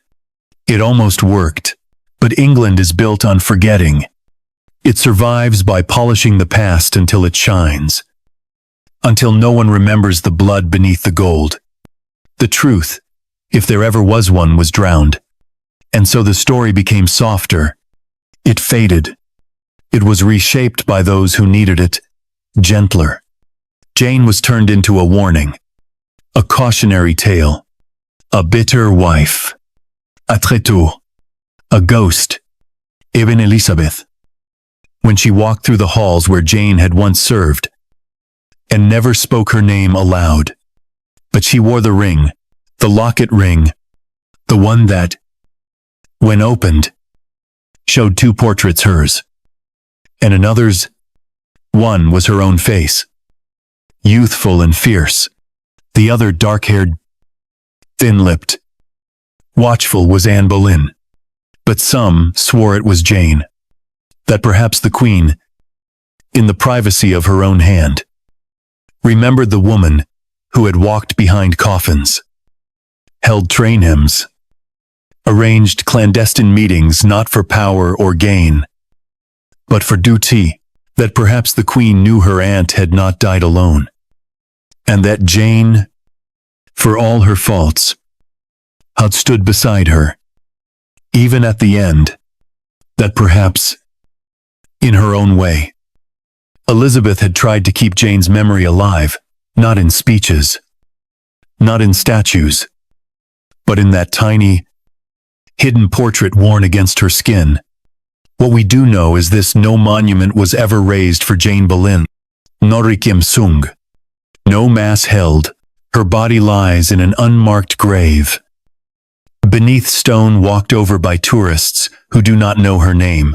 It almost worked. But England is built on forgetting. It survives by polishing the past until it shines. Until no one remembers the blood beneath the gold. The truth, if there ever was one, was drowned. And so the story became softer. It faded. It was reshaped by those who needed it, gentler. Jane was turned into a warning. A cautionary tale. A bitter wife. A tréteau. A ghost, even Elizabeth, when she walked through the halls where Jane had once served, and never spoke her name aloud. But she wore the ring, the locket ring, the one that, when opened, showed two portraits hers, and another's. One was her own face, youthful and fierce. The other dark-haired, thin-lipped, watchful, was Anne Boleyn. But some swore it was Jane, that perhaps the Queen, in the privacy of her own hand, remembered the woman who had walked behind coffins, held train hymns, arranged clandestine meetings not for power or gain, but for duty, that perhaps the Queen knew her aunt had not died alone, and that Jane, for all her faults, had stood beside her, even at the end, that perhaps, in her own way, Elizabeth had tried to keep Jane's memory alive, not in speeches, not in statues, but in that tiny, hidden portrait worn against her skin. What we do know is this: no monument was ever raised for Jane Boleyn, no requiem sung, no mass held. Her body lies in an unmarked grave, beneath stone walked over by tourists who do not know her name.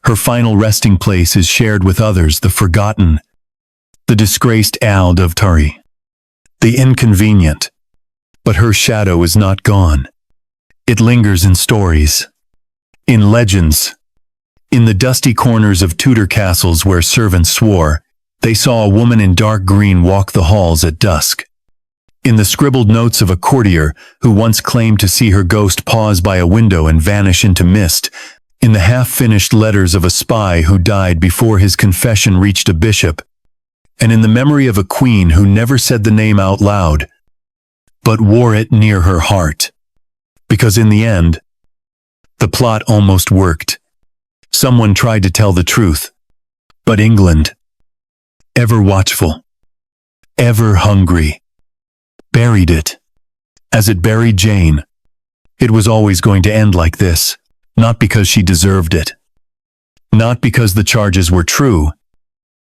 Her final resting place is shared with others, the forgotten, the disgraced outlived, the inconvenient. But her shadow is not gone. It lingers in stories, in legends, in the dusty corners of Tudor castles where servants swore they saw a woman in dark green walk the halls at dusk. In the scribbled notes of a courtier who once claimed to see her ghost pause by a window and vanish into mist. In the half-finished letters of a spy who died before his confession reached a bishop. And in the memory of a queen who never said the name out loud, but wore it near her heart. Because in the end, the plot almost worked. Someone tried to tell the truth, but England, ever watchful, ever hungry, buried it. As it buried Jane. It was always going to end like this, not because she deserved it. Not because the charges were true,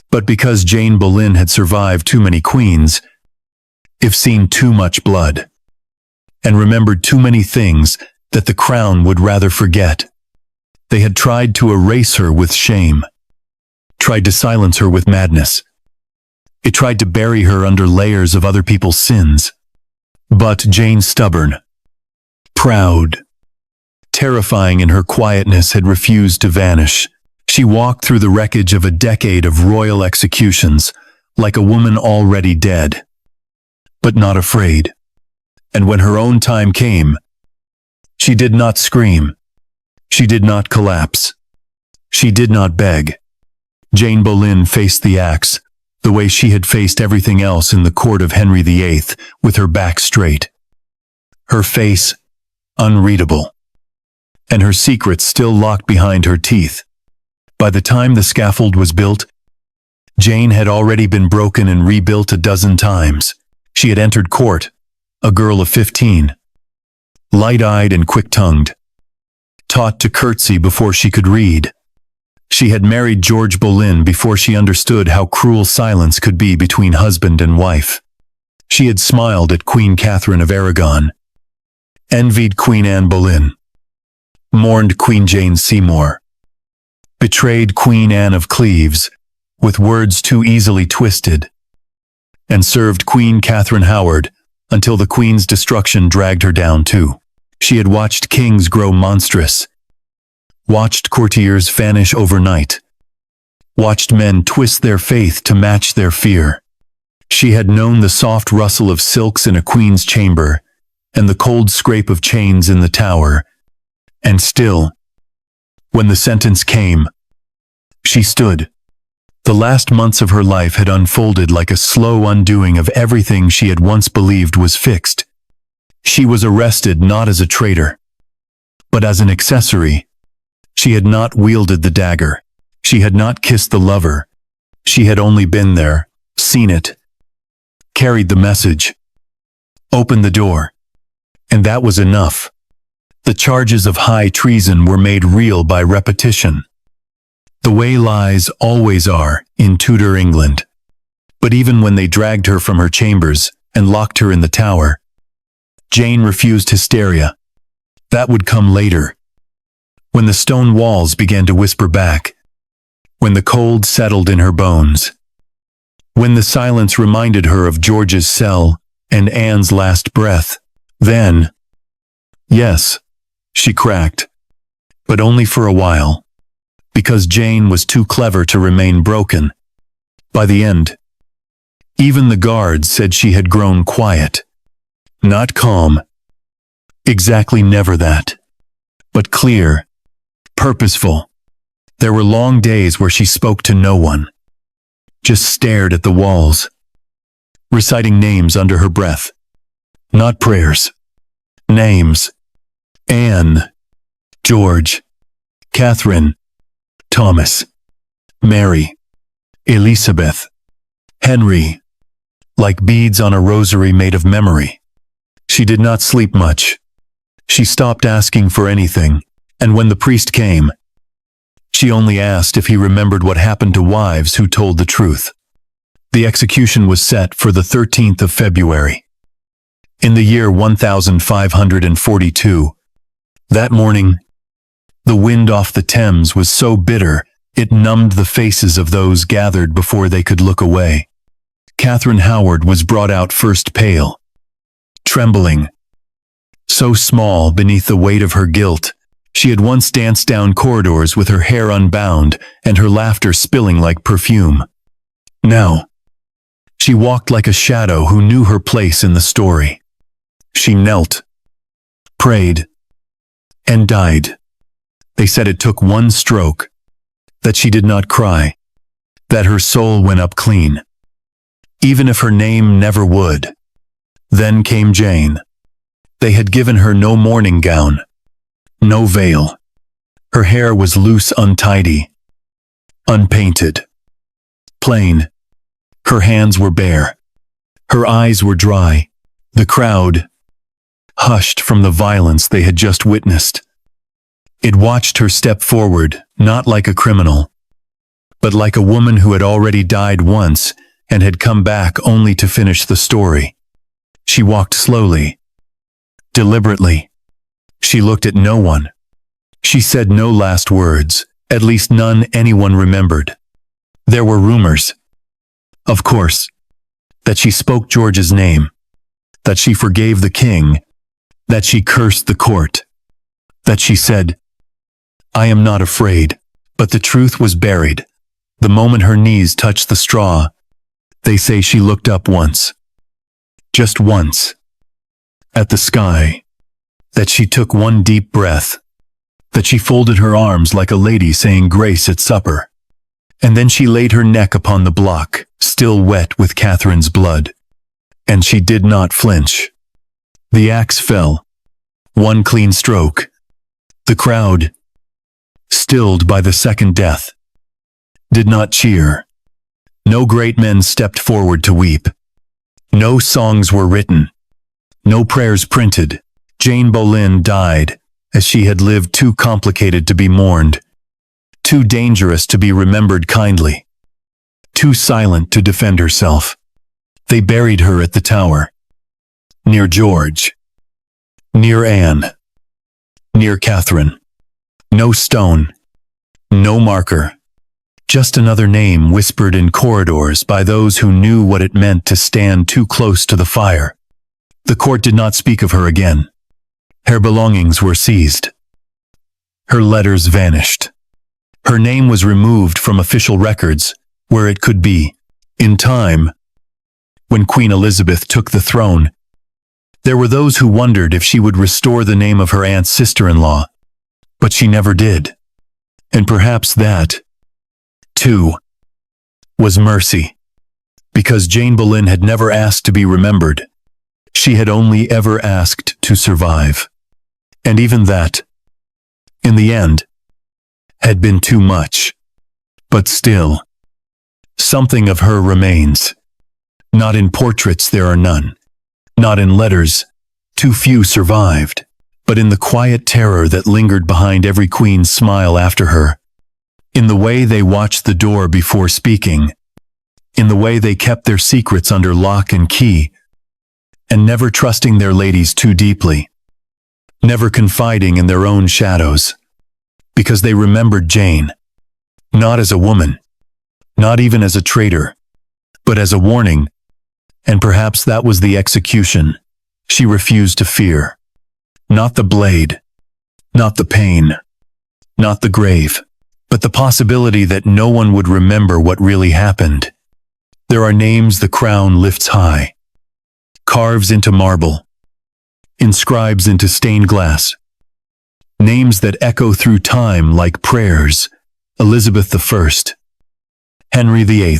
but because Jane Boleyn had survived too many queens, if seen too much blood, and remembered too many things that the crown would rather forget. They had tried to erase her with shame, tried to silence her with madness. It tried to bury her under layers of other people's sins. But Jane, stubborn, proud, terrifying in her quietness, had refused to vanish. She walked through the wreckage of a decade of royal executions, like a woman already dead, but not afraid. And when her own time came, she did not scream. She did not collapse. She did not beg. Jane Boleyn faced the axe, the way she had faced everything else in the court of Henry VIII, with her back straight. Her face unreadable, and her secrets still locked behind her teeth. By the time the scaffold was built, Jane had already been broken and rebuilt a dozen times. She had entered court, a girl of 15, light-eyed and quick-tongued, taught to curtsy before she could read. She had married George Boleyn before she understood how cruel silence could be between husband and wife. She had smiled at Queen Catherine of Aragon, envied Queen Anne Boleyn, mourned Queen Jane Seymour, betrayed Queen Anne of Cleves with words too easily twisted, and served Queen Catherine Howard until the Queen's destruction dragged her down too. She had watched kings grow monstrous, watched courtiers vanish overnight, watched men twist their faith to match their fear. She had known the soft rustle of silks in a queen's chamber and the cold scrape of chains in the tower. And still, when the sentence came, she stood. The last months of her life had unfolded like a slow undoing of everything she had once believed was fixed. She was arrested not as a traitor, but as an accessory. She had not wielded the dagger. She had not kissed the lover. She had only been there, seen it, carried the message, opened the door. And that was enough. The charges of high treason were made real by repetition, the way lies always are in Tudor England. But even when they dragged her from her chambers and locked her in the tower, Jane refused hysteria. That would come later, when the stone walls began to whisper back, when the cold settled in her bones, when the silence reminded her of George's cell and Anne's last breath. Then, yes, she cracked, but only for a while, because Jane was too clever to remain broken. By the end, even the guards said she had grown quiet, not calm, exactly never that, but clear, purposeful. There were long days where she spoke to no one, just stared at the walls, reciting names under her breath. Not prayers. Names. Anne, George, Catherine, Thomas, Mary, Elizabeth, Henry, like beads on a rosary made of memory. She did not sleep much. She stopped asking for anything, and when the priest came, she only asked if he remembered what happened to wives who told the truth. The execution was set for the 13th of February. In the year 1542, that morning, the wind off the Thames was so bitter it numbed the faces of those gathered before they could look away. Catherine Howard was brought out first pale, trembling, so small beneath the weight of her guilt. She had once danced down corridors with her hair unbound and her laughter spilling like perfume. Now, she walked like a shadow who knew her place in the story. She knelt, prayed, and died. They said it took one stroke, that she did not cry, that her soul went up clean, even if her name never would. Then came Jane. They had given her no mourning gown, no veil. Her hair was loose, untidy, unpainted, plain. Her hands were bare. Her eyes were dry. The crowd, hushed from the violence they had just witnessed, it watched her step forward, not like a criminal, but like a woman who had already died once and had come back only to finish the story. She walked slowly, deliberately. She looked at no one. She said no last words, at least none anyone remembered. There were rumors, of course, that she spoke George's name, that she forgave the king, that she cursed the court, that she said, "I am not afraid." But the truth was buried. The moment her knees touched the straw, they say she looked up once, just once, at the sky, that she took one deep breath, that she folded her arms like a lady saying grace at supper. And then she laid her neck upon the block, still wet with Catherine's blood. And she did not flinch. The axe fell. One clean stroke. The crowd, stilled by the second death, did not cheer. No great men stepped forward to weep. No songs were written. No prayers printed. Jane Boleyn died, as she had lived, too complicated to be mourned, too dangerous to be remembered kindly, too silent to defend herself. They buried her at the Tower, near George, near Anne, near Catherine. No stone, no marker, just another name whispered in corridors by those who knew what it meant to stand too close to the fire. The court did not speak of her again. Her belongings were seized. Her letters vanished. Her name was removed from official records, where it could be. In time, when Queen Elizabeth took the throne, there were those who wondered if she would restore the name of her aunt's sister-in-law, but she never did. And perhaps that, too, was mercy. Because Jane Boleyn had never asked to be remembered. She had only ever asked to survive. And even that, in the end, had been too much. But still, something of her remains. Not in portraits, there are none. Not in letters, too few survived. But in the quiet terror that lingered behind every queen's smile after her. In the way they watched the door before speaking. In the way they kept their secrets under lock and key. And never trusting their ladies too deeply. Never confiding in their own shadows. Because they remembered Jane. Not as a woman. Not even as a traitor. But as a warning. And perhaps that was the execution she refused to fear. Not the blade. Not the pain. Not the grave. But the possibility that no one would remember what really happened. There are names the crown lifts high. Carves into marble. Inscribes into stained glass. Names that echo through time like prayers. Elizabeth I. Henry VIII.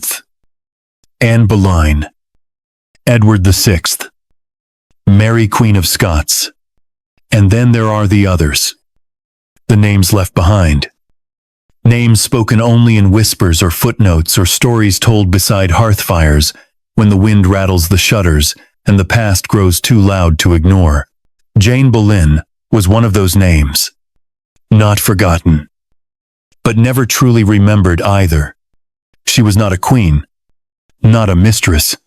Anne Boleyn. Edward VI. Mary Queen of Scots. And then there are the others. The names left behind. Names spoken only in whispers or footnotes or stories told beside hearth fires when the wind rattles the shutters and the past grows too loud to ignore. Jane Boleyn was one of those names. Not forgotten. But never truly remembered either. She was not a queen. Not a mistress.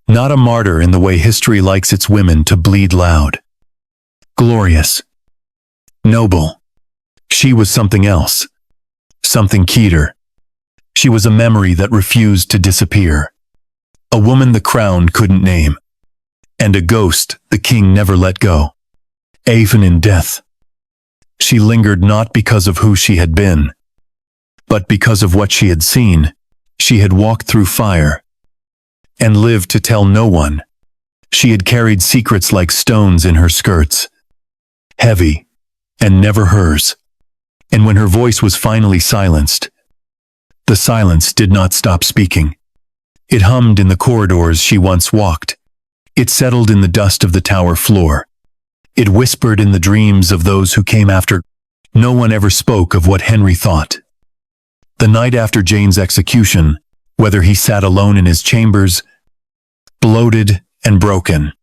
Not a martyr in the way history likes its women to bleed loud. Glorious. Noble. She was something else. Something keyeder. She was a memory that refused to disappear. a woman the crown couldn't name, and a ghost the king never let go. Even in death, she lingered not because of who she had been, but because of what she had seen. She had walked through fire and lived to tell no one. She had carried secrets like stones in her skirts, heavy and never hers. And when her voice was finally silenced, the silence did not stop speaking. It hummed in the corridors she once walked. It settled in the dust of the tower floor. It whispered in the dreams of those who came after. No one ever spoke of what Henry thought. The night after Jane's execution, whether he sat alone in his chambers, bloated and broken,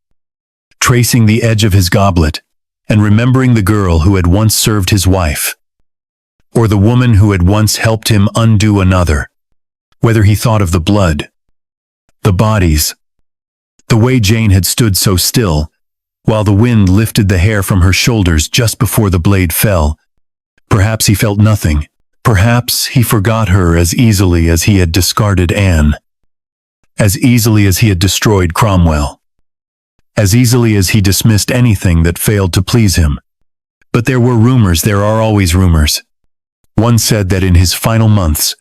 tracing the edge of his goblet and remembering the girl who had once served his wife, or the woman who had once helped him undo another, whether he thought of the blood, the bodies, the way Jane had stood so still, while the wind lifted the hair from her shoulders just before the blade fell. Perhaps he felt nothing. Perhaps he forgot her as easily as he had discarded Anne, as easily as he had destroyed Cromwell, as easily as he dismissed anything that failed to please him. But there were rumors. There are always rumors. One said that in his final months,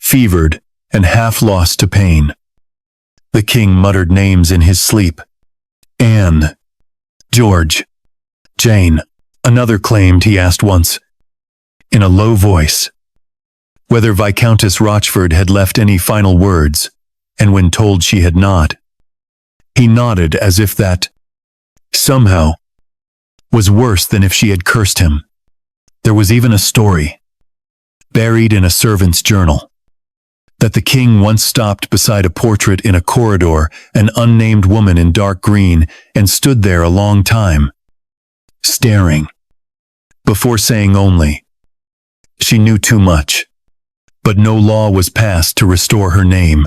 fevered and half lost to pain, the king muttered names in his sleep. Anne, George, Jane. Another claimed he asked once, in a low voice, whether Viscountess Rochford had left any final words, and when told she had not, he nodded as if that, somehow, was worse than if she had cursed him. There was even a story, buried in a servant's journal, that the king once stopped beside a portrait in a corridor, an unnamed woman in dark green, and stood there a long time, staring, before saying only, she knew too much. But no law was passed to restore her name.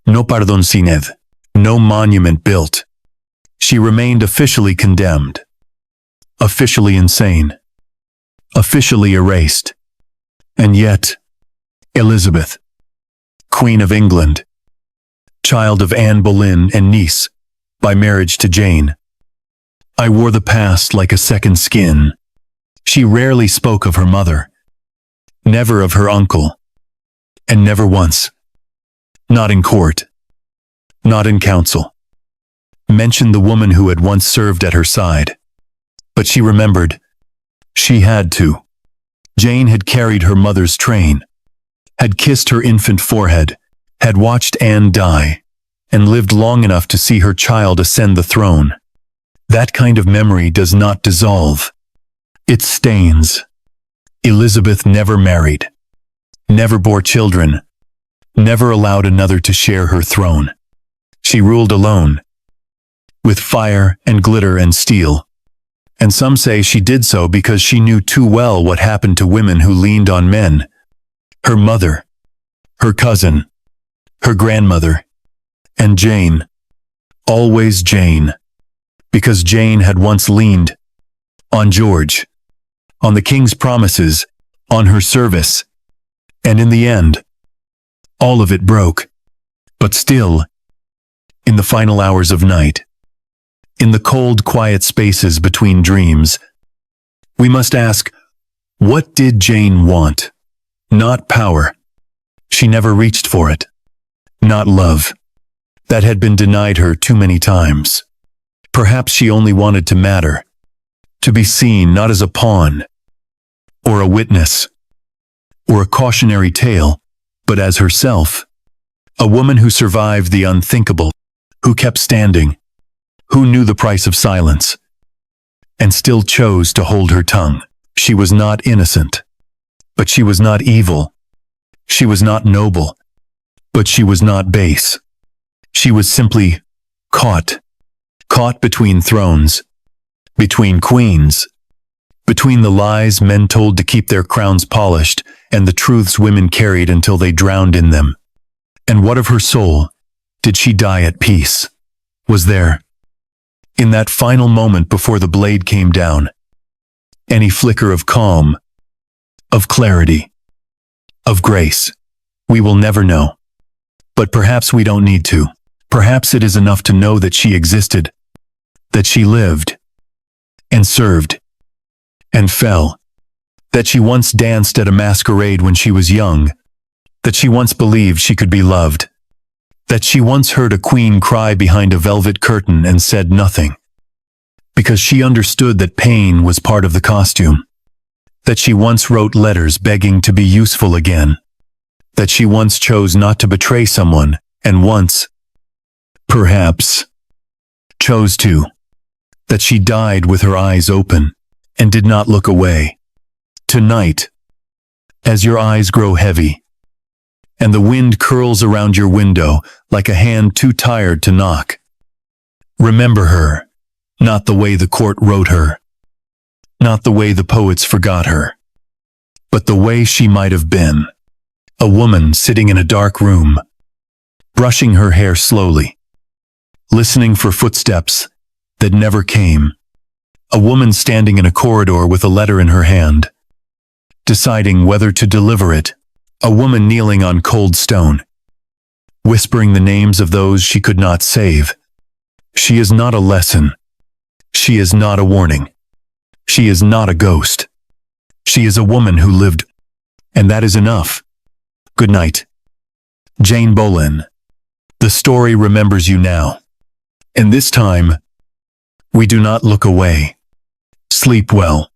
No pardon sined, no monument built. She remained officially condemned, officially insane, officially erased. And yet, Elizabeth, Queen of England, child of Anne Boleyn and niece, by marriage to Jane, I wore the past like a second skin. She rarely spoke of her mother, never of her uncle, and never once, not in court, not in council, mentioned the woman who had once served at her side. But she remembered. She had to. Jane had carried her mother's train, had kissed her infant forehead, had watched Anne die, and lived long enough to see her child ascend the throne. That kind of memory does not dissolve. It stains. Elizabeth never married, never bore children, never allowed another to share her throne. She ruled alone, with fire and glitter and steel. And some say she did so because she knew too well what happened to women who leaned on men. Her mother, her cousin, her grandmother, and Jane. Always Jane. Because Jane had once leaned on George, on the king's promises, on her service. And in the end, all of it broke. But still, in the final hours of night, in the cold, quiet spaces between dreams, we must ask, what did Jane want? Not power. She never reached for it. Not love. That had been denied her too many times. Perhaps she only wanted to matter, to be seen not as a pawn, or a witness, or a cautionary tale, but as herself. A woman who survived the unthinkable, who kept standing, who knew the price of silence, and still chose to hold her tongue. She was not innocent, but she was not evil. She was not noble, but she was not base. She was simply caught between thrones, between queens, between the lies men told to keep their crowns polished and the truths women carried until they drowned in them. And what of her soul? Did she die at peace? Was there, in that final moment before the blade came down, any flicker of calm, of clarity, of grace? We will never know. But perhaps we don't need to. Perhaps it is enough to know that she existed, that she lived, and served, and fell, that she once danced at a masquerade when she was young, that she once believed she could be loved, that she once heard a queen cry behind a velvet curtain and said nothing, because she understood that pain was part of the costume, that she once wrote letters begging to be useful again, that she once chose not to betray someone, and once, perhaps, chose to, that she died with her eyes open and did not look away. Tonight, as your eyes grow heavy, and the wind curls around your window like a hand too tired to knock, remember her, not the way the court wrote her, not the way the poets forgot her, but the way she might have been. A woman sitting in a dark room, brushing her hair slowly, listening for footsteps that never came. A woman standing in a corridor with a letter in her hand, deciding whether to deliver it. A woman kneeling on cold stone, whispering the names of those she could not save. She is not a lesson. She is not a warning. She is not a ghost. She is a woman who lived, and that is enough. Good night. Jane Boleyn. The story remembers you now. And this time, we do not look away. Sleep well.